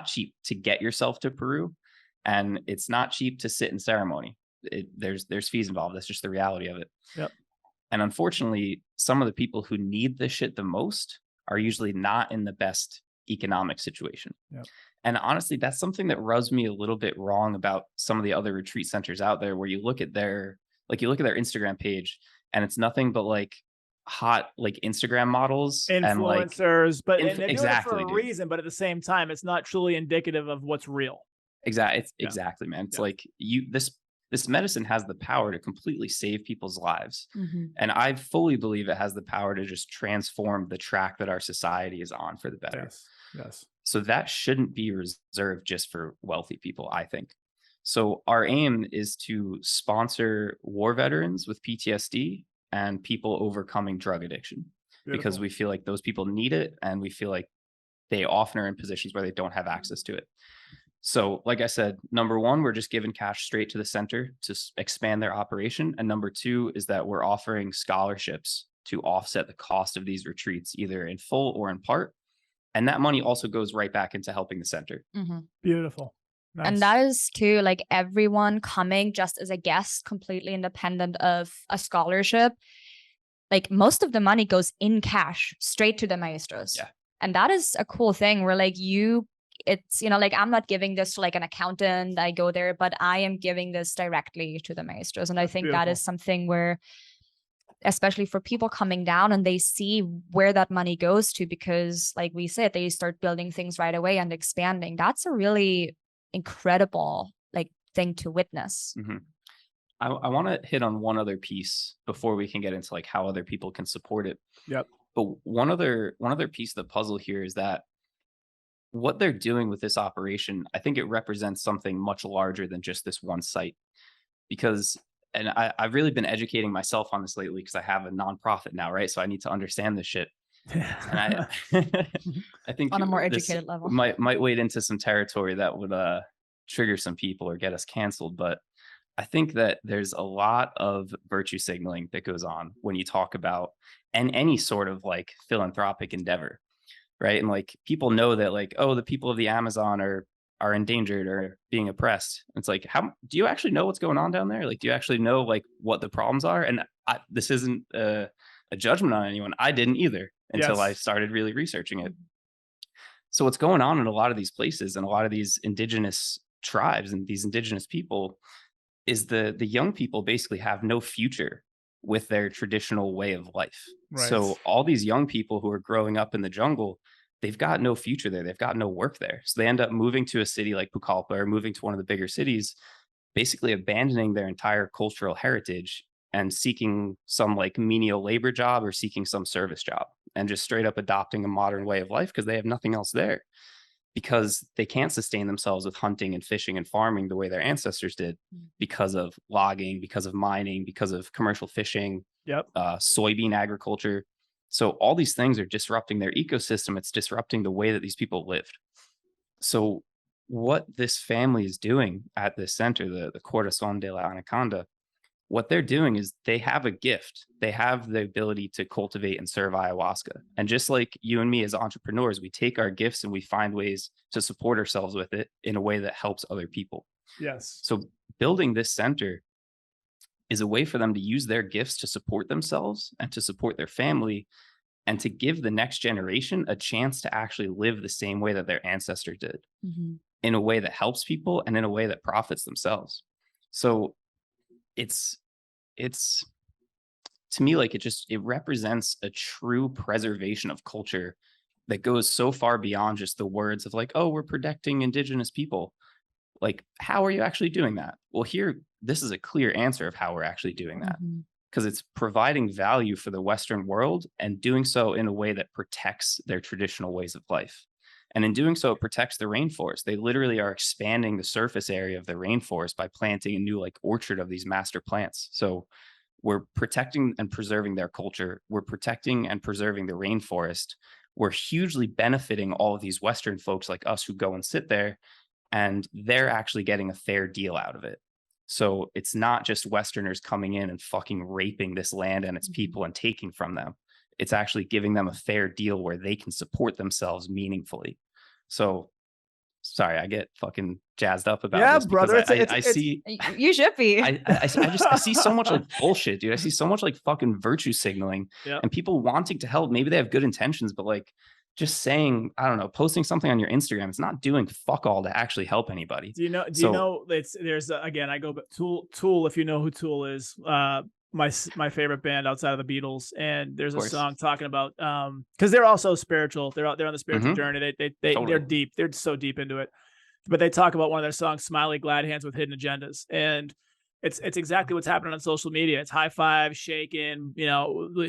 cheap to get yourself to Peru, and it's not cheap to sit in ceremony. There's fees involved. That's just the reality of it. Yep. And unfortunately, some of the people who need this shit the most are usually not in the best economic situation. Yep. And honestly, that's something that rubs me a little bit wrong about some of the other retreat centers out there, where you look at their Instagram page, and it's nothing but like hot like Instagram models, influencers, and and they're doing it for a reason, but at the same time, it's not truly indicative of what's real. Exactly, man. It's like this medicine has the power to completely save people's lives. And I fully believe it has the power to just transform the track that our society is on for the better. Yes. So that shouldn't be reserved just for wealthy people, I think. So our aim is to sponsor war veterans with PTSD and people overcoming drug addiction. Because we feel like those people need it, and we feel like they often are in positions where they don't have access to it. So like I said, number one, we're just giving cash straight to the center to expand their operation. And number two is that we're offering scholarships to offset the cost of these retreats, either in full or in part. And that money also goes right back into helping the center. Beautiful. Nice. And that is too, like everyone coming just as a guest, completely independent of a scholarship. Like most of the money goes in cash straight to the maestros. Yeah. And that is a cool thing where like it's, like I'm not giving this to like an accountant, I go there, but I am giving this directly to the maestros. And I think that is something where, especially for people coming down and they see where that money goes to, because like we said, they start building things right away and expanding. That's a really incredible like thing to witness. I want to hit on one other piece before we can get into like how other people can support it. Yep. But one other piece of the puzzle here is that what they're doing with this operation, I think it represents something much larger than just this one site. Because, and I've really been educating myself on this lately because I have a nonprofit now, right? So I need to understand this shit. And I think on a more educated level might wade into some territory that would trigger some people or get us canceled. But I think that there's a lot of virtue signaling that goes on when you talk about any sort of like philanthropic endeavor, right? And like people know that like, oh, the people of the Amazon are endangered or being oppressed. It's like, how do you actually know what's going on down there? Like, do you actually know like what the problems are? And this isn't a judgment on anyone. I didn't either until I started really researching it. So what's going on in a lot of these places and a lot of these indigenous tribes and these indigenous people is the young people basically have no future with their traditional way of life. Right. So all these young people who are growing up in the jungle, they've got no future there. They've got no work there. So they end up moving to a city like Pucallpa or moving to one of the bigger cities, basically abandoning their entire cultural heritage and seeking some like menial labor job or seeking some service job and just straight up adopting a modern way of life because they have nothing else there, because they can't sustain themselves with hunting and fishing and farming the way their ancestors did because of logging, because of mining, because of commercial fishing, soybean agriculture. So all these things are disrupting their ecosystem. It's disrupting the way that these people lived. So what this family is doing at this center, the Corazón de la Anaconda, what they're doing is they have a gift. They have the ability to cultivate and serve ayahuasca. And just like you and me as entrepreneurs, we take our gifts and we find ways to support ourselves with it in a way that helps other people. Yes. So building this center is a way for them to use their gifts to support themselves and to support their family and to give the next generation a chance to actually live the same way that their ancestors did, in a way that helps people and in a way that profits themselves. So it's to me like it represents a true preservation of culture that goes so far beyond just the words of like, oh, we're protecting indigenous people. Like, how are you actually doing that? Well, here, this is a clear answer of how we're actually doing that, because it's providing value for the Western world and doing so in a way that protects their traditional ways of life. And in doing so, it protects the rainforest. They literally are expanding the surface area of the rainforest by planting a new like orchard of these master plants. So we're protecting and preserving their culture. We're protecting and preserving the rainforest. We're hugely benefiting all of these Western folks like us who go and sit there, and they're actually getting a fair deal out of it. So it's not just Westerners coming in and fucking raping this land and its people and taking from them. It's actually giving them a fair deal where they can support themselves meaningfully. So, sorry, I get fucking jazzed up about this brother. Because I see you should be. I see so much like bullshit, dude. I see so much like fucking virtue signaling and people wanting to help. Maybe they have good intentions, but like just saying, I don't know, posting something on your Instagram, it's not doing fuck all to actually help anybody. Do you know there's again, I go back Tool, if you know who Tool is, my favorite band outside of the Beatles, and there's a song talking about because they're also spiritual. They're on the spiritual journey. They're deep. They're so deep into it. But they talk about one of their songs, "Smiley Glad Hands with Hidden Agendas," and it's exactly what's happening on social media. It's high five, shaking,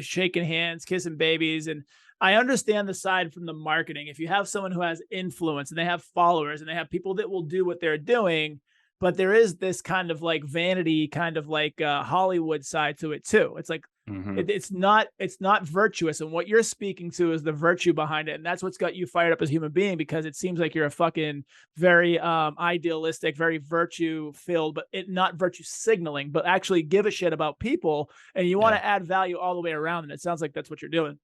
shaking hands, kissing babies. And I understand the side from the marketing. If you have someone who has influence and they have followers and they have people that will do what they're doing, but there is this kind of like vanity, kind of like Hollywood side to it too. It's like, it's not virtuous. And what you're speaking to is the virtue behind it. And that's what's got you fired up as a human being, because it seems like you're a fucking very idealistic, very virtue filled, but not virtue signaling, but actually give a shit about people. And you want to add value all the way around. And it sounds like that's what you're doing.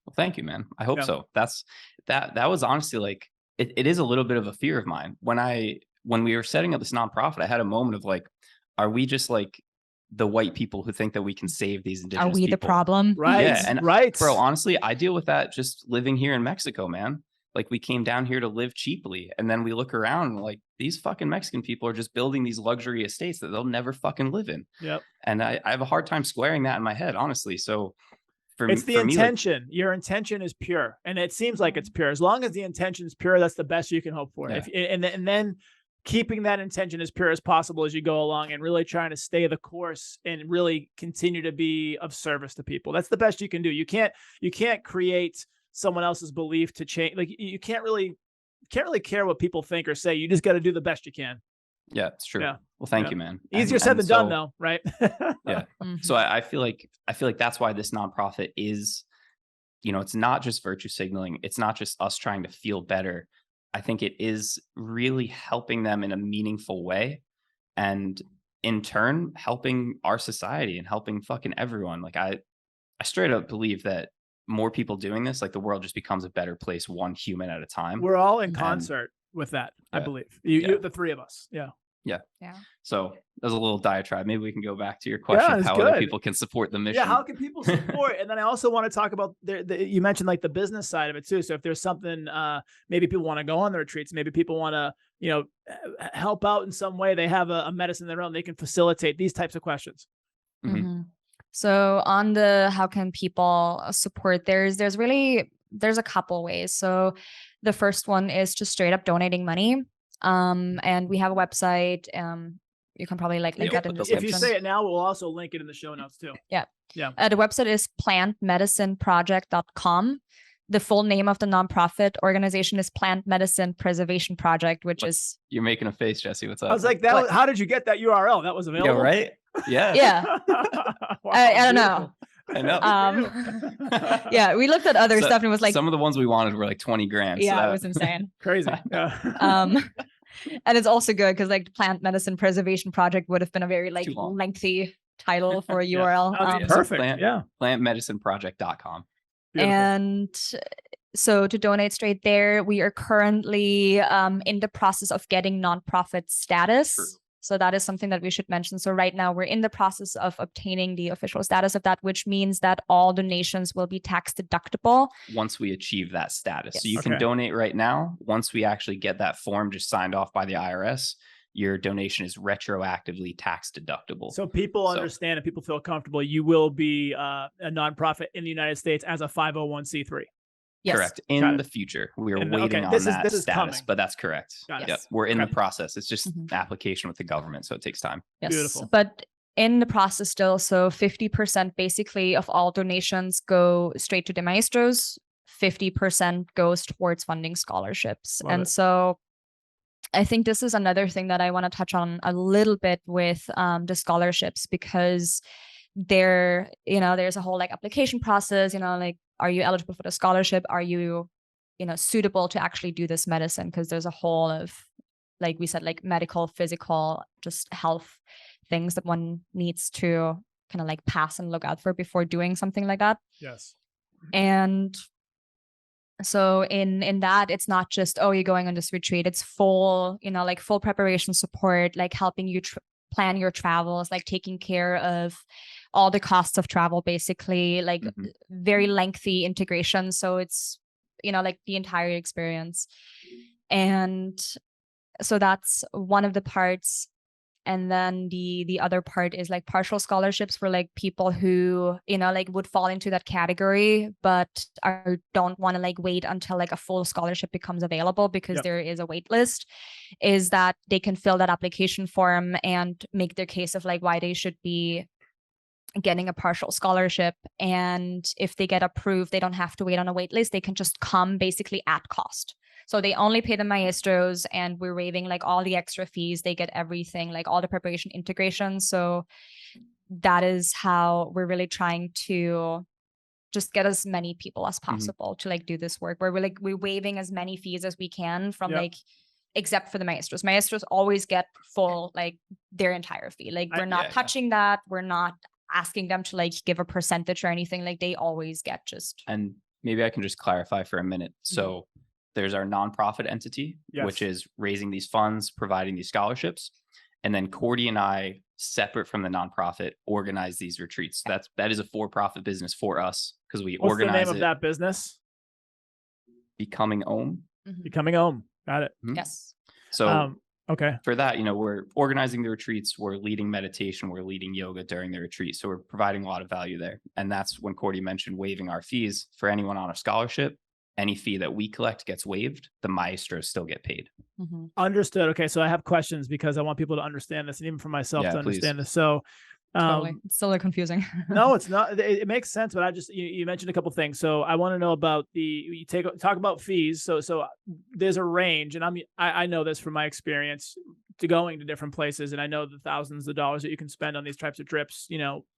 Well, thank you, man. I hope so. That was honestly like, it is a little bit of a fear of mine. When we were setting up this nonprofit, I had a moment of like, are we just like the white people who think that we can save these indigenous people? Are we the problem? Right. Yeah. And right. Bro, honestly, I deal with that just living here in Mexico, man. Like, we came down here to live cheaply, and then we look around and like, these fucking Mexican people are just building these luxury estates that they'll never fucking live in. Yep. And I have a hard time squaring that in my head, honestly. So it's the intention. Your intention is pure, and it seems like it's pure. As long as the intention is pure, that's the best you can hope for. Yeah. And then keeping that intention as pure as possible as you go along, and really trying to stay the course and really continue to be of service to people. That's the best you can do. You can't create someone else's belief to change. Like, you can't really care what people think or say. You just got to do the best you can. Yeah, it's true. Yeah. Well, thank you, man. Easier said than done, though, right? Yeah. So I feel like that's why this nonprofit is, it's not just virtue signaling. It's not just us trying to feel better. I think it is really helping them in a meaningful way. And in turn helping our society and helping fucking everyone. Like I straight up believe that more people doing this, like the world just becomes a better place, one human at a time. We're all in concert with that, I believe. You, the three of us. Yeah. So there's a little diatribe. Maybe we can go back to your question, how other people can support the mission. Yeah, how can people support? And then I also want to talk about, you mentioned like the business side of it too. So if there's something, maybe people want to go on the retreats, maybe people want to, you know, help out in some way. They have a medicine of their own. They can facilitate these types of questions. So on the how can people support, there's a couple ways. So the first one is just straight up donating money. And we have a website. You can probably like link that in the description. If you say it now, we'll also link it in the show notes too. Yeah. The website is plantmedicineproject.com. The full name of the nonprofit organization is Plant Medicine Preservation Project, which is... You're making a face, Jesse. What's up? I was like, how did you get that URL? That was available? Yeah, right? Yeah. Yeah. Wow, I don't know. I know. Yeah, we looked at other stuff and it was like... Some of the ones we wanted were like 20 grand. Yeah, it was insane. Crazy. And it's also good because like Plant Medicine Preservation Project would have been a very like lengthy title for a URL. Perfect. Plantmedicineproject.com. And so to donate straight there, we are currently in the process of getting nonprofit status. True. So that is something that we should mention. So right now we're in the process of obtaining the official status of that, which means that all donations will be tax deductible. Once we achieve that status. Yes. So you can donate right now. Once we actually get that form just signed off by the IRS, your donation is retroactively tax deductible. So people understand and people feel comfortable. You will be a nonprofit in the United States as a 501c3. Yes. Correct. In the future, we are waiting on that status, but that's correct. Yep. We're in the process. It's just application with the government, so it takes time. Yes. Beautiful. But in the process still, so 50% basically of all donations go straight to the Maestros. 50% goes towards funding scholarships. So I think this is another thing that I want to touch on a little bit with the scholarships, because there's a whole like application process, like, are you eligible for the scholarship? Are you, suitable to actually do this medicine? Because there's a whole of, like we said, like medical, physical, just health things that one needs to kind of like pass and look out for before doing something like that. Yes. And so in that, it's not just, you're going on this retreat. It's full, like full preparation support, like helping you plan your travels, like taking care of all the costs of travel, basically, like very lengthy integration. So it's, like the entire experience. And so that's one of the parts. And then the other part is like partial scholarships for like people who, like would fall into that category, but don't want to like wait until like a full scholarship becomes available, because there is a wait list, is that they can fill that application form and make their case of like why they should be getting a partial scholarship. And if they get approved, they don't have to wait on a wait list. They can just come basically at cost. So they only pay the Maestros, and we're waiving like all the extra fees. They get everything, like all the preparation integration. So that is how we're really trying to just get as many people as possible to like do this work, where we're waiving as many fees as we can from like, except for the Maestros. Maestros always get full, like their entire fee. Like we're not touching that. We're not asking them to like give a percentage or anything. Like they always get just. And maybe I can just clarify for a minute. So there's our nonprofit entity, which is raising these funds, providing these scholarships. And then Cordy and I, separate from the nonprofit, organize these retreats. That is a for-profit business for us, because we organize it. What's the name of that business? Becoming Om. Becoming Om. Got it. Yes. So okay. For that, we're organizing the retreats, we're leading meditation, we're leading yoga during the retreat. So we're providing a lot of value there. And that's when Cordy mentioned waiving our fees for anyone on a scholarship. Any fee that we collect gets waived. The Maestros still get paid. Understood. Okay. So I have questions because I want people to understand this, and even for myself to understand this. So totally. It's still like confusing. No, it's not. It makes sense, but you mentioned a couple things. So I want to know about talk about fees. So there's a range, and I know this from my experience to going to different places, and I know the thousands of dollars that you can spend on these types of trips,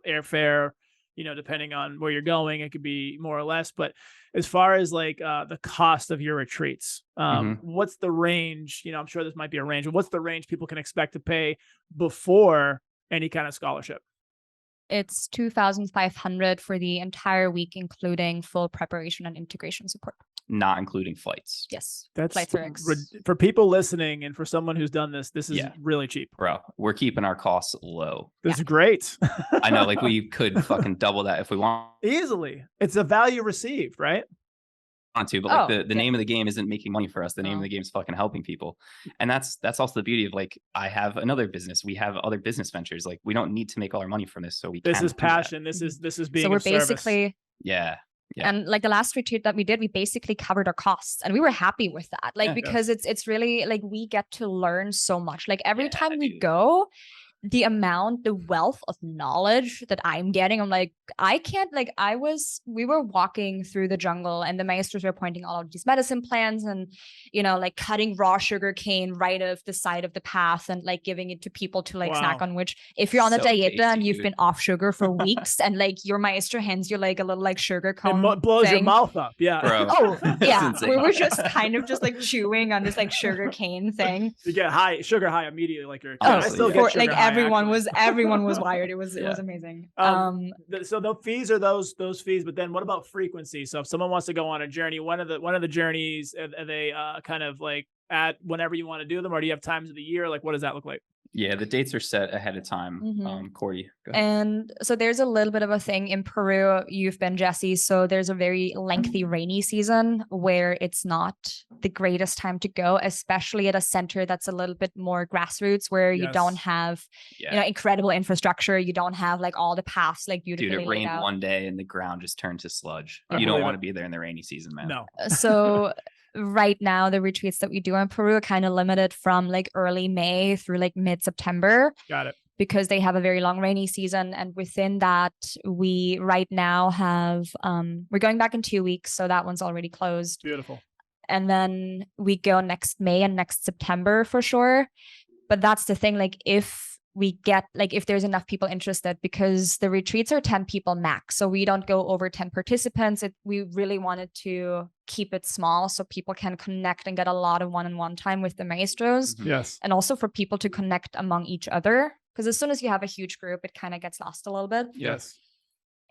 airfare, depending on where you're going, it could be more or less. But as far as like the cost of your retreats, what's the range? I'm sure this might be a range, but what's the range people can expect to pay before any kind of scholarship? It's 2,500 for the entire week, including full preparation and integration support. Not including flights. Yes. That's flights are for people listening and for someone who's done this is really cheap. Bro, we're keeping our costs low. This is great. I know, like we could fucking double that if we want. Easily. It's a value received, right? Want to, but like the name of the game isn't making money for us. The name of the game is fucking helping people. And that's also the beauty of, like, I have another business. We have other business ventures. Like, we don't need to make all our money from this. So this is passion. This is being so we're of service. basically Yeah. And like the last retreat that we did, we basically covered our costs, and we were happy with that. Like, because it's really like we get to learn so much. Like every time we go, the wealth of knowledge that I'm getting, I'm like, I can't, like, we were walking through the jungle and the maestros were pointing all of these medicine plants and, you know, like cutting raw sugar cane right off the side of the path and like giving it to people to like snack on, which if you're on a dieta and you've been off sugar for weeks and like your maestro hands you like a little like sugar cone. It blows your mouth up. Yeah. Bro. Oh, yeah. We were just kind of just like chewing on this like sugar cane thing. You get sugar high immediately, like you're I still get sugar like high, everyone was wired. It was amazing. So the fees are those fees, but then what about frequency? So if someone wants to go on a journey, one of the journeys, are they kind of like at whenever you want to do them, or do you have times of the year? Like, what does that look like? Yeah, the dates are set ahead of time. Cordy, go ahead. And so there's a little bit of a thing in Peru. You've been, Jesse. So there's a very lengthy rainy season where it's not the greatest time to go, especially at a center that's a little bit more grassroots, where you don't have, you know, incredible infrastructure. You don't have like all the paths like beautifully Dude, it rained out. one day and the ground just turned to sludge. You don't want to be there in the rainy season, man. No. So right now, the retreats that we do in Peru are kind of limited from like early May through like mid-September. Got it. Because they have a very long rainy season. And within that, we right now have, we're going back in 2 weeks. So that one's already closed. Beautiful. And then we go next May and next September for sure. But that's the thing, like if we get, like if there's enough people interested, because the retreats are 10 people max. So we don't go over 10 participants. We really wanted to keep it small so people can connect and get a lot of one-on-one time with the maestros. Yes. And also for people to connect among each other. Because as soon as you have a huge group, it kind of gets lost a little bit. Yes.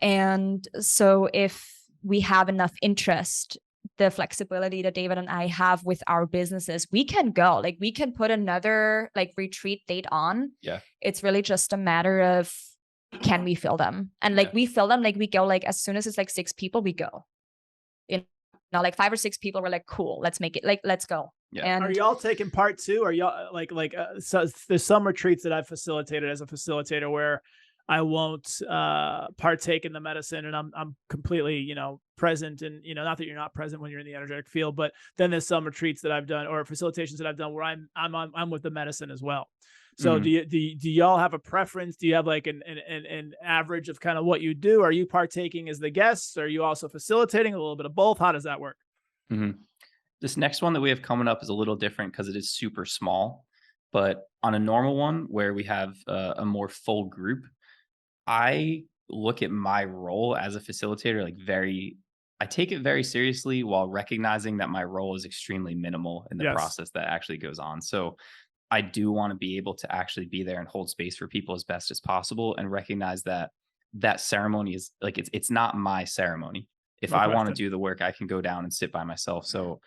And so if we have enough interest, the flexibility that David and I have with our businesses, we can go, like we can put another like retreat date on. Yeah. It's really just a matter of, can we fill them? And like we fill them, like we go, like as soon as it's like 6 people, we go. You know, like 5 or 6 people were like, cool, let's make it, like, let's go. Yeah. And are y'all taking part too? Are y'all so there's some retreats that I've facilitated as a facilitator where I won't partake in the medicine, and I'm completely, you know, present, and you know, not that you're not present when you're in the energetic field, but then there's some retreats that I've done or facilitations that I've done where I'm with the medicine as well. So do y'all have a preference? Do you have like an average of kind of what you do? Are you partaking as the guests? Are you also facilitating? A little bit of both? How does that work? This next one that we have coming up is a little different because it is super small. But on a normal one where we have a more full group, I look at my role as a facilitator I take it very seriously while recognizing that my role is extremely minimal in the process that actually goes on. So I do want to be able to actually be there and hold space for people as best as possible, and recognize that that ceremony is like, it's not my ceremony. If I want to do the work, I can go down and sit by myself. So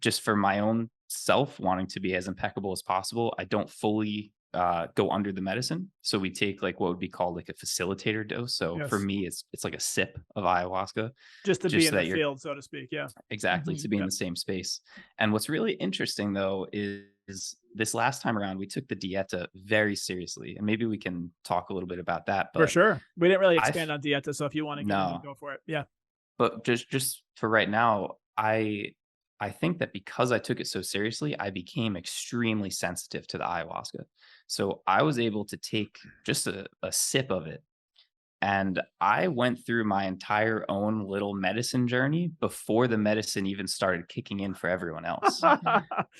just for my own self, wanting to be as impeccable as possible, I don't fully go under the medicine. So we take like what would be called like a facilitator dose. So for me, it's like a sip of ayahuasca. Just to be in the field, so to speak. Yeah, exactly. To be in the same space. And what's really interesting though is this last time around, we took the dieta very seriously. And maybe we can talk a little bit about that. But for sure. We didn't really expand on dieta. So if you want to go for it. Yeah. But just for right now, I think that because I took it so seriously, I became extremely sensitive to the ayahuasca. So I was able to take just a sip of it. And I went through my entire own little medicine journey before the medicine even started kicking in for everyone else.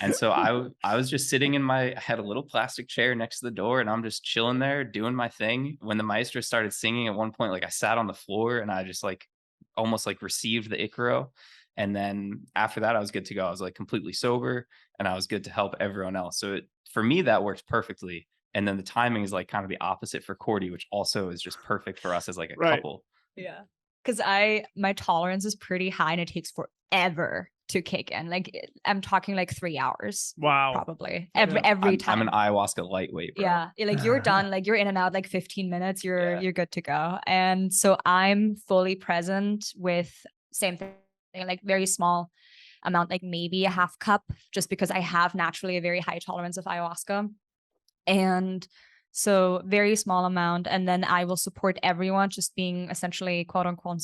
And so I was just sitting I had a little plastic chair next to the door, and I'm just chilling there doing my thing. When the maestro started singing at one point, like I sat on the floor and I just like almost like received the Icaro. And then after that, I was good to go. I was like completely sober and I was good to help everyone else. So for me, that works perfectly. And then the timing is like kind of the opposite for Cordy, which also is just perfect for us as like a Right. couple. Yeah. Because my tolerance is pretty high and it takes forever to kick in. Like I'm talking like 3 hours. Wow. Probably Yeah. every time. I'm an ayahuasca lightweight, bro. Yeah. Like you're done. Like you're in and out like 15 minutes. You're good to go. And so I'm fully present with same thing, like very small amount, like maybe a half cup, just because I have naturally a very high tolerance of ayahuasca. And so very small amount. And then I will support everyone just being essentially quote unquote,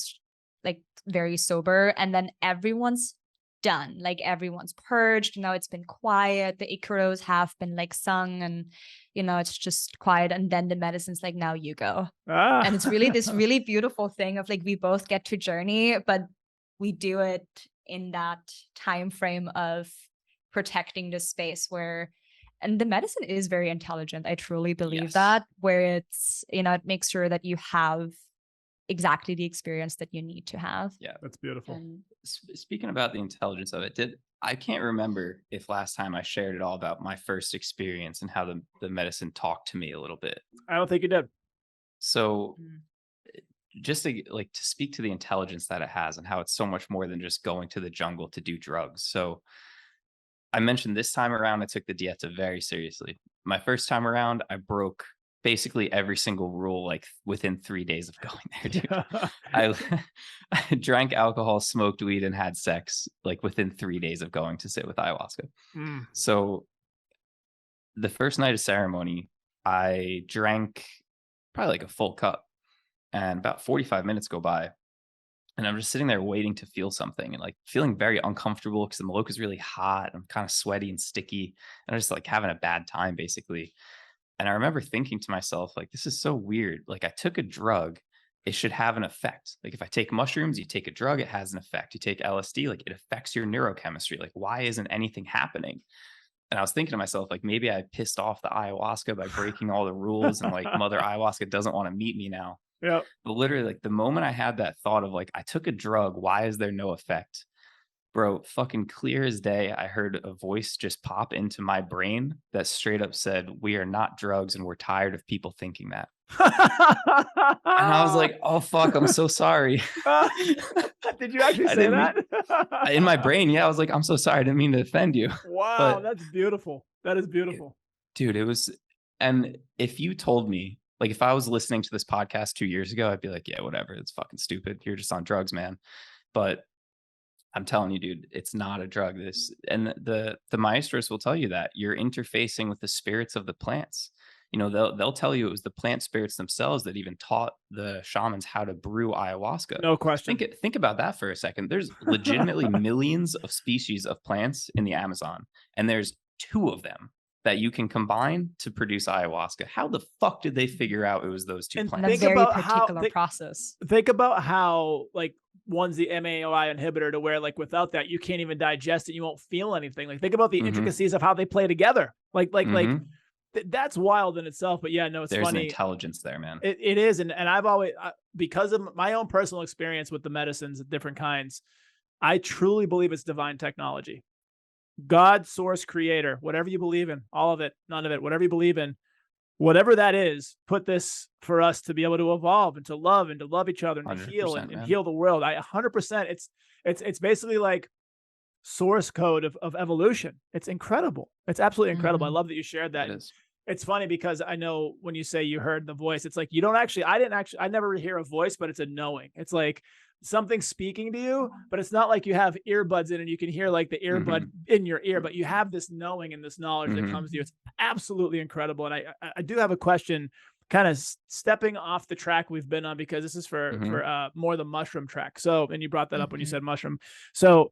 like very sober. And then everyone's done. Like everyone's purged. Now it's been quiet. The icaros have been like sung and, it's just quiet. And then the medicine's like, now you go. And it's really this really beautiful thing of like, we both get to journey, but we do it in that time frame of protecting the space where, and the medicine is very intelligent. I truly believe that, where it's, it makes sure that you have exactly the experience that you need to have. Yeah, that's beautiful. And speaking about the intelligence of it, I can't remember if last time I shared it all about my first experience and how the medicine talked to me a little bit. I don't think you did. So just to speak to the intelligence that it has and how it's so much more than just going to the jungle to do drugs. So I mentioned this time around, I took the dieta very seriously. My first time around, I broke basically every single rule, like within 3 days of going there, dude. I drank alcohol, smoked weed, and had sex like within 3 days of going to sit with ayahuasca. So the first night of ceremony, I drank probably like a full cup, and about 45 minutes go by. And I'm just sitting there waiting to feel something and like feeling very uncomfortable because the Maloka is really hot. I'm kind of sweaty and sticky. And I'm just like having a bad time, basically. And I remember thinking to myself, like, this is so weird. Like, I took a drug, it should have an effect. Like, if I take mushrooms, you take a drug, it has an effect. You take LSD, like, it affects your neurochemistry. Like, why isn't anything happening? And I was thinking to myself, like, maybe I pissed off the ayahuasca by breaking all the rules and like Mother Ayahuasca doesn't want to meet me now. Yeah. But literally, like, the moment I had that thought of like, I took a drug, why is there no effect? Bro, fucking clear as day, I heard a voice just pop into my brain that straight up said, we are not drugs and we're tired of people thinking that. And I was like, oh, fuck, I'm so sorry. Did you actually say that? In my brain, yeah, I was like, I'm so sorry. I didn't mean to offend you. Wow, that's beautiful. That is beautiful. Dude, it was, and if you told me, like, if I was listening to this podcast 2 years ago, I'd be like, yeah, whatever. It's fucking stupid. You're just on drugs, man. But I'm telling you, dude, it's not a drug. And the maestros will tell you that you're interfacing with the spirits of the plants. They'll tell you it was the plant spirits themselves that even taught the shamans how to brew ayahuasca. No question. Think about that for a second. There's legitimately millions of species of plants in the Amazon, and there's 2 of them that you can combine to produce ayahuasca. How the fuck did they figure out it was those 2 plants? That's a very particular process. Think about how, like, one's the MAOI inhibitor to where, like, without that, you can't even digest it. You won't feel anything. Like, think about the intricacies of how they play together. Like, that's wild in itself. But yeah, no, it's There's funny. An intelligence there, man. It is. And I've always, because of my own personal experience with the medicines of different kinds, I truly believe it's divine technology. God, source, creator, whatever you believe in, all of it, none of it, whatever you believe in, whatever that is, put this for us to be able to evolve and to love each other and to heal and heal the world. 100%. It's basically like source code of evolution. It's incredible. It's absolutely incredible. I love that you shared that. It's funny because I know when you say you heard the voice, it's like you don't actually, I never hear a voice, but it's a knowing. It's like something speaking to you, but it's not like you have earbuds in and you can hear like the earbud in your ear, but you have this knowing and this knowledge that comes to you. It's absolutely incredible. And I do have a question, kind of stepping off the track we've been on, because this is for more the mushroom track. So, and you brought that up when you said mushroom. So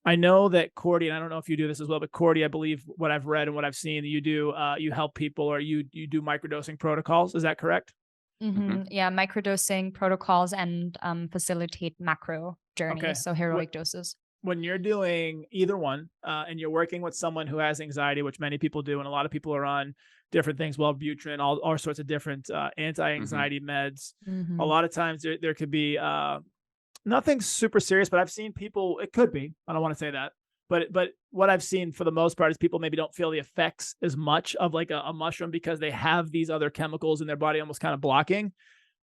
I know that Cordy, and I don't know if you do this as well, but Cordy, I believe what I've read and what I've seen, you do, you help people, or you do microdosing protocols. Is that correct? Yeah, microdosing protocols and facilitate macro journeys, Okay. so heroic doses. When you're doing either one, and you're working with someone who has anxiety, which many people do, and a lot of people are on different things, Wellbutrin, all sorts of different anti-anxiety meds. A lot of times there could be nothing super serious, but I've seen people, it could be, I don't want to say that, But what I've seen for the most part is people maybe don't feel the effects as much of like a mushroom because they have these other chemicals in their body almost kind of blocking.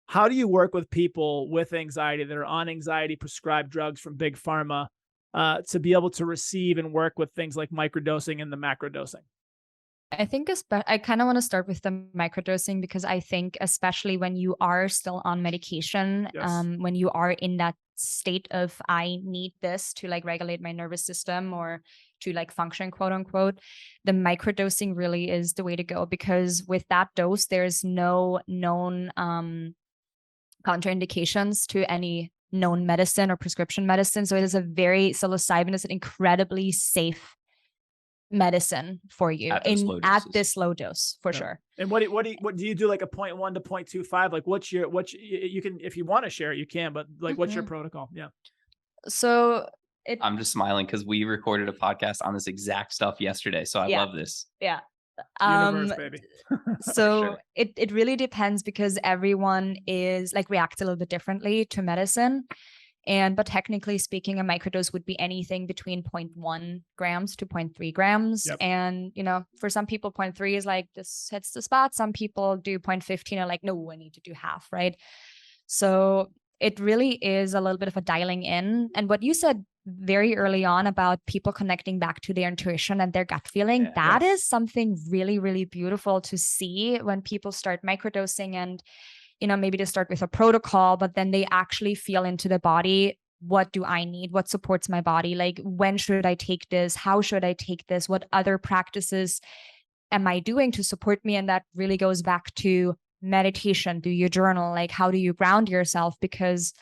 How do you work with people with anxiety that are on anxiety prescribed drugs from big pharma to be able to receive and work with things like microdosing and the macrodosing? I think I kind of want to start with the microdosing because I think especially when you are still on medication, Yes. when you are in that state of I need this to like regulate my nervous system or to like function, quote unquote, the microdosing really is the way to go because with that dose, there's no known contraindications to any known medicine or prescription medicine. So it is psilocybin is an incredibly safe medicine for you at this low dose for sure. And what do you do like a 0.1 to 0.25? Like what's you can, if you want to share it, you can, but like what's your protocol? Yeah. So I'm just smiling because we recorded a podcast on this exact stuff yesterday. So I love this. Yeah. Universe, baby. So sure. it really depends because everyone is like reacts a little bit differently to medicine. But technically speaking, a microdose would be anything between 0.1 grams to 0.3 grams. Yep. And, for some people, 0.3 is like, this hits the spot. Some people do 0.15 are like, no, I need to do half, right? So it really is a little bit of a dialing in. And what you said very early on about people connecting back to their intuition and their gut feeling, that is something really, really beautiful to see when people start microdosing and maybe to start with a protocol, but then they actually feel into the body. What do I need? What supports my body? Like, when should I take this? How should I take this? What other practices am I doing to support me? And that really goes back to meditation. Do you journal? Like, how do you ground yourself? Because,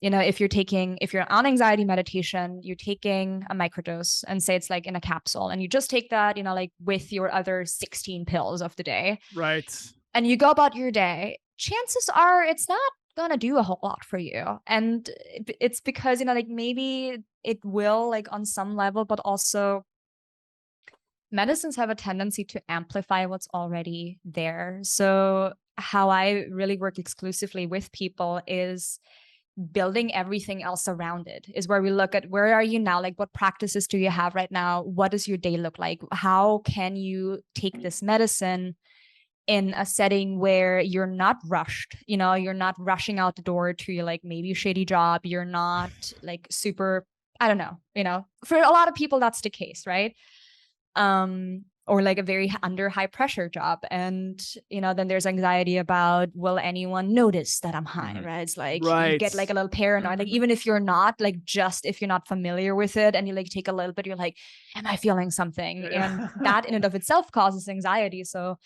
if you're on anxiety meditation, you're taking a microdose and say it's like in a capsule and you just take that, like with your other 16 pills of the day. Right. And you go about your day. Chances are it's not gonna do a whole lot for you. And it's because, like maybe it will like on some level, but also medicines have a tendency to amplify what's already there. So how I really work exclusively with people is building everything else around it is where we look at where are you now? Like what practices do you have right now? What does your day look like? How can you take this medicine in a setting where you're not rushed, you're not rushing out the door to your like maybe shady job. You're not like super, I don't know, for a lot of people, that's the case, right? Or like a very under high pressure job. And, then there's anxiety about, will anyone notice that I'm high, right? It's like, you get like a little paranoid, like even if you're not like, just if you're not familiar with it and you like take a little bit, you're like, am I feeling something? And that in and of itself causes anxiety. So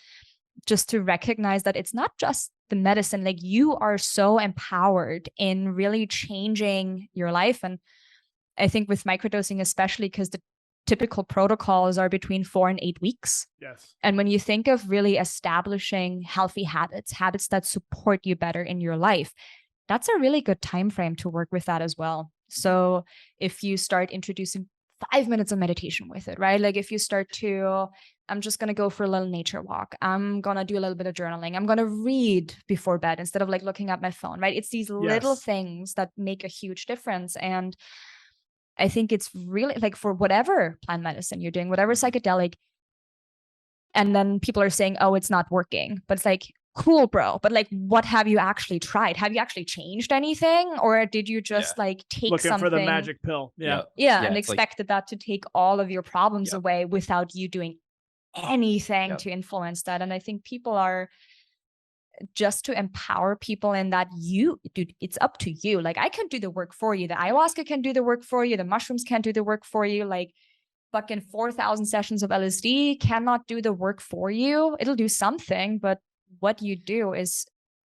just to recognize that it's not just the medicine, like you are so empowered in really changing your life. And I think with microdosing, especially because the typical protocols are between 4 and 8 weeks. Yes. And when you think of really establishing healthy habits that support you better in your life, that's a really good time frame to work with that as well. So if you start introducing 5 minutes of meditation with it, right? Like if you start to, I'm just going to go for a little nature walk. I'm going to do a little bit of journaling. I'm going to read before bed instead of like looking at my phone, right? It's these little things that make a huge difference. And I think it's really like for whatever plant medicine you're doing, whatever psychedelic, and then people are saying, oh, it's not working, but it's like, cool, bro. But like, what have you actually tried? Have you actually changed anything? Or did you just like take looking something for the magic pill? Yeah. And expected that to take all of your problems away without you doing anything to influence that? And I think people are just to empower people in that dude, it's up to you. Like I can do the work for you. The ayahuasca can do the work for you. The mushrooms can do the work for you. Like fucking 4,000 sessions of LSD cannot do the work for you. It'll do something, but what you do is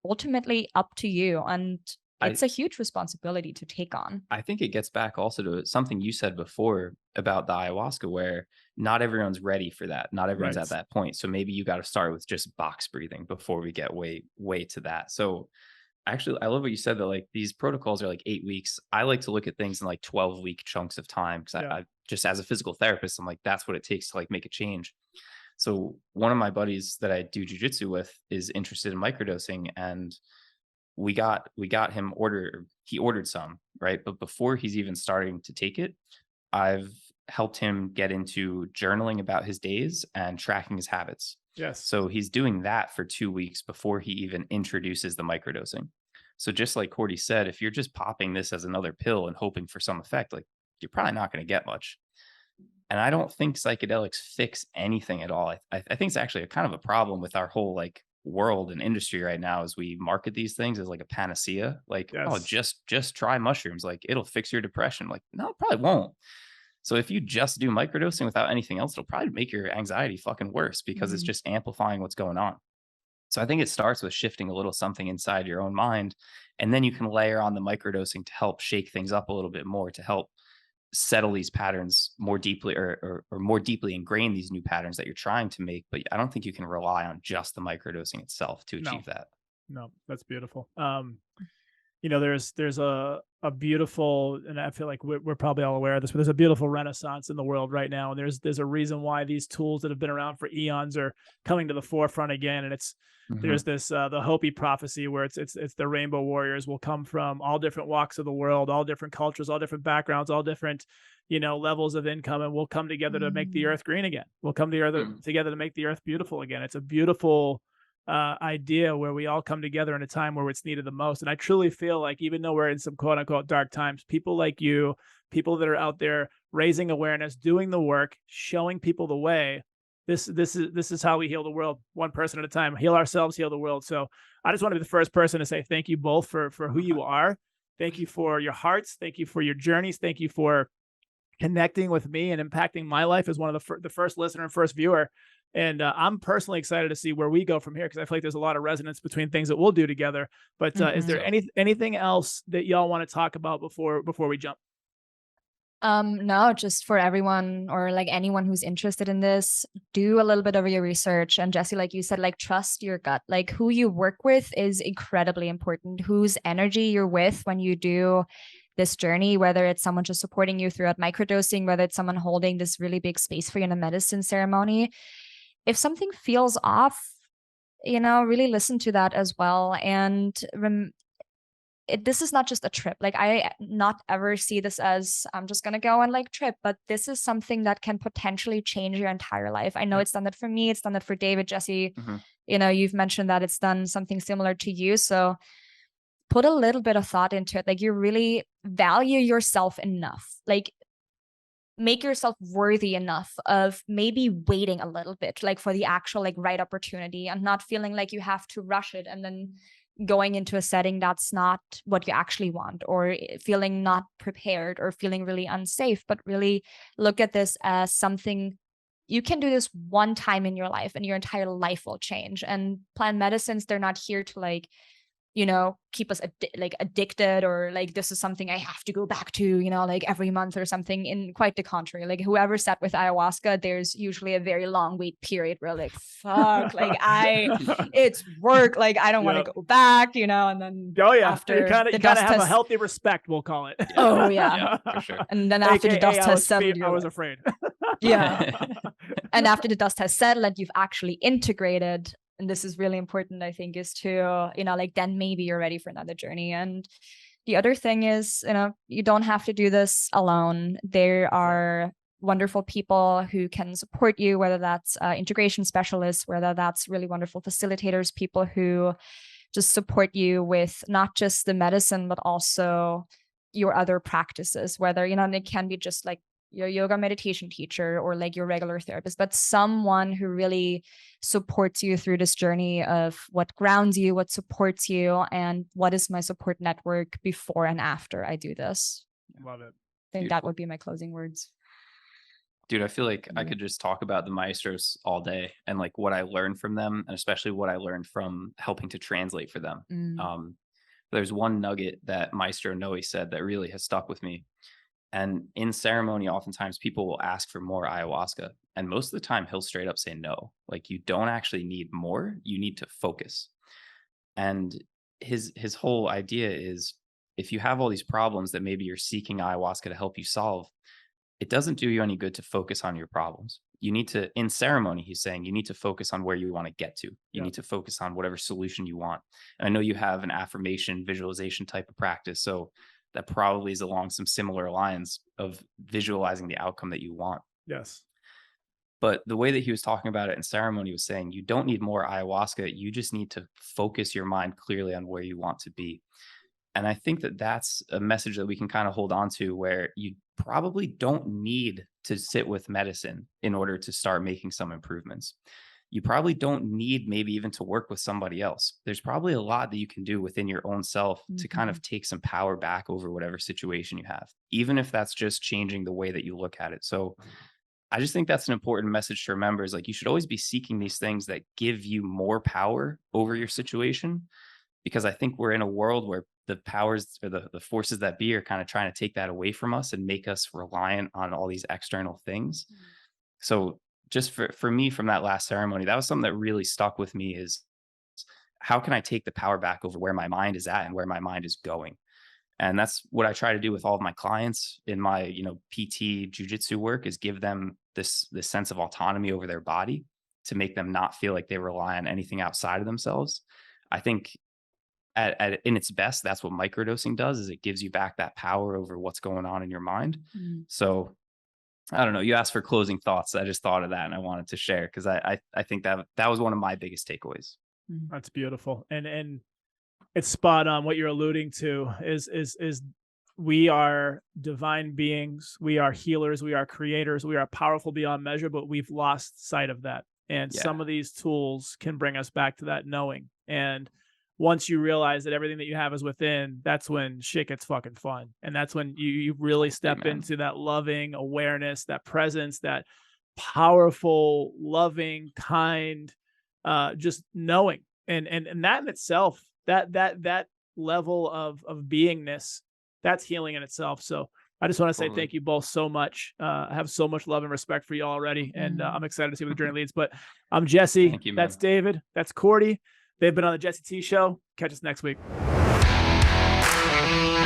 ultimately up to you. And it's a huge responsibility to take on. I think it gets back also to something you said before about the ayahuasca, where not everyone's ready for that. Not everyone's at that point. So maybe you got to start with just box breathing before we get way to that. So actually, I love what you said that like these protocols are like 8 weeks. I like to look at things in like 12-week chunks of time because I just as a physical therapist, I'm like, that's what it takes to like make a change. So one of my buddies that I do jujitsu with is interested in microdosing, and we got him he ordered some, right? But before he's even starting to take it, I've helped him get into journaling about his days and tracking his habits. Yes. So he's doing that for 2 weeks before he even introduces the microdosing. So just like Cordy said, if you're just popping this as another pill and hoping for some effect, like you're probably not going to get much. And I don't think psychedelics fix anything at all. I think it's actually a kind of a problem with our whole like world and industry right now, as we market these things as like a panacea. Like, oh, Yes. just try mushrooms. Like it'll fix your depression. Like, no, it probably won't. So if you just do microdosing without anything else, it'll probably make your anxiety fucking worse because it's just amplifying what's going on. So I think it starts with shifting a little something inside your own mind. And then you can layer on the microdosing to help shake things up a little bit more, to help settle these patterns more deeply, or more deeply ingrain these new patterns that you're trying to make. But I don't think you can rely on just the microdosing itself to achieve that. No, that's beautiful. There's a beautiful, and I feel like we're probably all aware of this, but there's a beautiful renaissance in the world right now. And there's a reason why these tools that have been around for eons are coming to the forefront again. And there's this, the Hopi prophecy where it's the rainbow warriors will come from all different walks of the world, all different cultures, all different backgrounds, all different, levels of income. And we'll come together to make the earth green again. We'll come together to make the earth beautiful again. It's a beautiful idea where we all come together in a time where it's needed the most. And I truly feel like, even though we're in some quote unquote dark times, people like you, people that are out there raising awareness, doing the work, showing people the way, this is how we heal the world, one person at a time. Heal ourselves, heal the world. So I just want to be the first person to say thank you both for who you are. Thank you for your hearts. Thank you for your journeys. Thank you for connecting with me and impacting my life as one of the first listener and first viewer. And I'm personally excited to see where we go from here, because I feel like there's a lot of resonance between things that we'll do together. But is there anything else that y'all want to talk about before we jump? No, just for everyone, or like anyone who's interested in this, do a little bit of your research. And Jesse, like you said, like trust your gut. Like who you work with is incredibly important. Whose energy you're with when you do this journey, whether it's someone just supporting you throughout microdosing, whether it's someone holding this really big space for you in a medicine ceremony. If something feels off, really listen to that as well. And this is not just a trip. Like I not ever see this as I'm just going to go and like trip, but this is something that can potentially change your entire life. I know it's done that for me. It's done that for David, Jesse. You've mentioned that it's done something similar to you. So put a little bit of thought into it. Like you really value yourself enough. Like make yourself worthy enough of maybe waiting a little bit, like for the actual like right opportunity, and not feeling like you have to rush it and then going into a setting that's not what you actually want, or feeling not prepared, or feeling really unsafe. But really look at this as something you can do this one time in your life and your entire life will change. And plant medicines, they're not here to like, keep us addicted, or like this is something I have to go back to, like every month or something. In quite the contrary, like whoever sat with ayahuasca, there's usually a very long wait period where like, fuck, like it's work, like I don't want to go back, and then after you kind of have a healthy respect, we'll call it. Oh yeah, for sure. And then after the dust has settled, I was afraid. Yeah. And after the dust has settled and you've actually integrated, and this is really important, I think, is to, like then maybe you're ready for another journey. And the other thing is, you don't have to do this alone. There are wonderful people who can support you, whether that's integration specialists, whether that's really wonderful facilitators, people who just support you with not just the medicine, but also your other practices, whether, it can be just like your yoga meditation teacher or like your regular therapist, but someone who really supports you through this journey of what grounds you, what supports you, and what is my support network before and after I do this. Love it. I think that would be my closing words. Dude, I feel like I could just talk about the Maestros all day, and like what I learned from them, and especially what I learned from helping to translate for them. There's one nugget that Maestro Noe said that really has stuck with me. And in ceremony, oftentimes people will ask for more ayahuasca. And most of the time he'll straight up say no. Like, you don't actually need more. You need to focus. And his whole idea is, if you have all these problems that maybe you're seeking ayahuasca to help you solve, it doesn't do you any good to focus on your problems. You need to, in ceremony, he's saying, you need to focus on where you want to get to. You need to focus on whatever solution you want. And I know you have an affirmation, visualization type of practice. So that probably is along some similar lines of visualizing the outcome that you want. Yes. But the way that he was talking about it in ceremony was saying, you don't need more ayahuasca. You just need to focus your mind clearly on where you want to be. And I think that that's a message that we can kind of hold on to, where you probably don't need to sit with medicine in order to start making some improvements. You probably don't need maybe even to work with somebody else. There's probably a lot that you can do within your own self to kind of take some power back over whatever situation you have, even if that's just changing the way that you look at it. So I just think that's an important message to remember, is like, you should always be seeking these things that give you more power over your situation, because I think we're in a world where the powers or the forces that be are kind of trying to take that away from us and make us reliant on all these external things. So just for me, from that last ceremony, that was something that really stuck with me, is how can I take the power back over where my mind is at and where my mind is going? And that's what I try to do with all of my clients in my, PT jujitsu work, is give them this sense of autonomy over their body to make them not feel like they rely on anything outside of themselves. I think in its best, that's what microdosing does, is it gives you back that power over what's going on in your mind. So I don't know, you asked for closing thoughts. I just thought of that and I wanted to share, because I think that was one of my biggest takeaways. That's beautiful. And it's spot on. What you're alluding to is we are divine beings. We are healers. We are creators. We are powerful beyond measure, but we've lost sight of that. And some of these tools can bring us back to that knowing. And once you realize that everything that you have is within, that's when shit gets fucking fun. And that's when you really step into that loving awareness, that presence, that powerful, loving, kind, just knowing. And that in itself, that level of beingness, that's healing in itself. So I just want to say thank you both so much. I have so much love and respect for you already. And I'm excited to see where the journey leads. But I'm Jesse. Thank you, man. That's David. That's Cordy. They've been on the Jesse T Show. Catch us next week.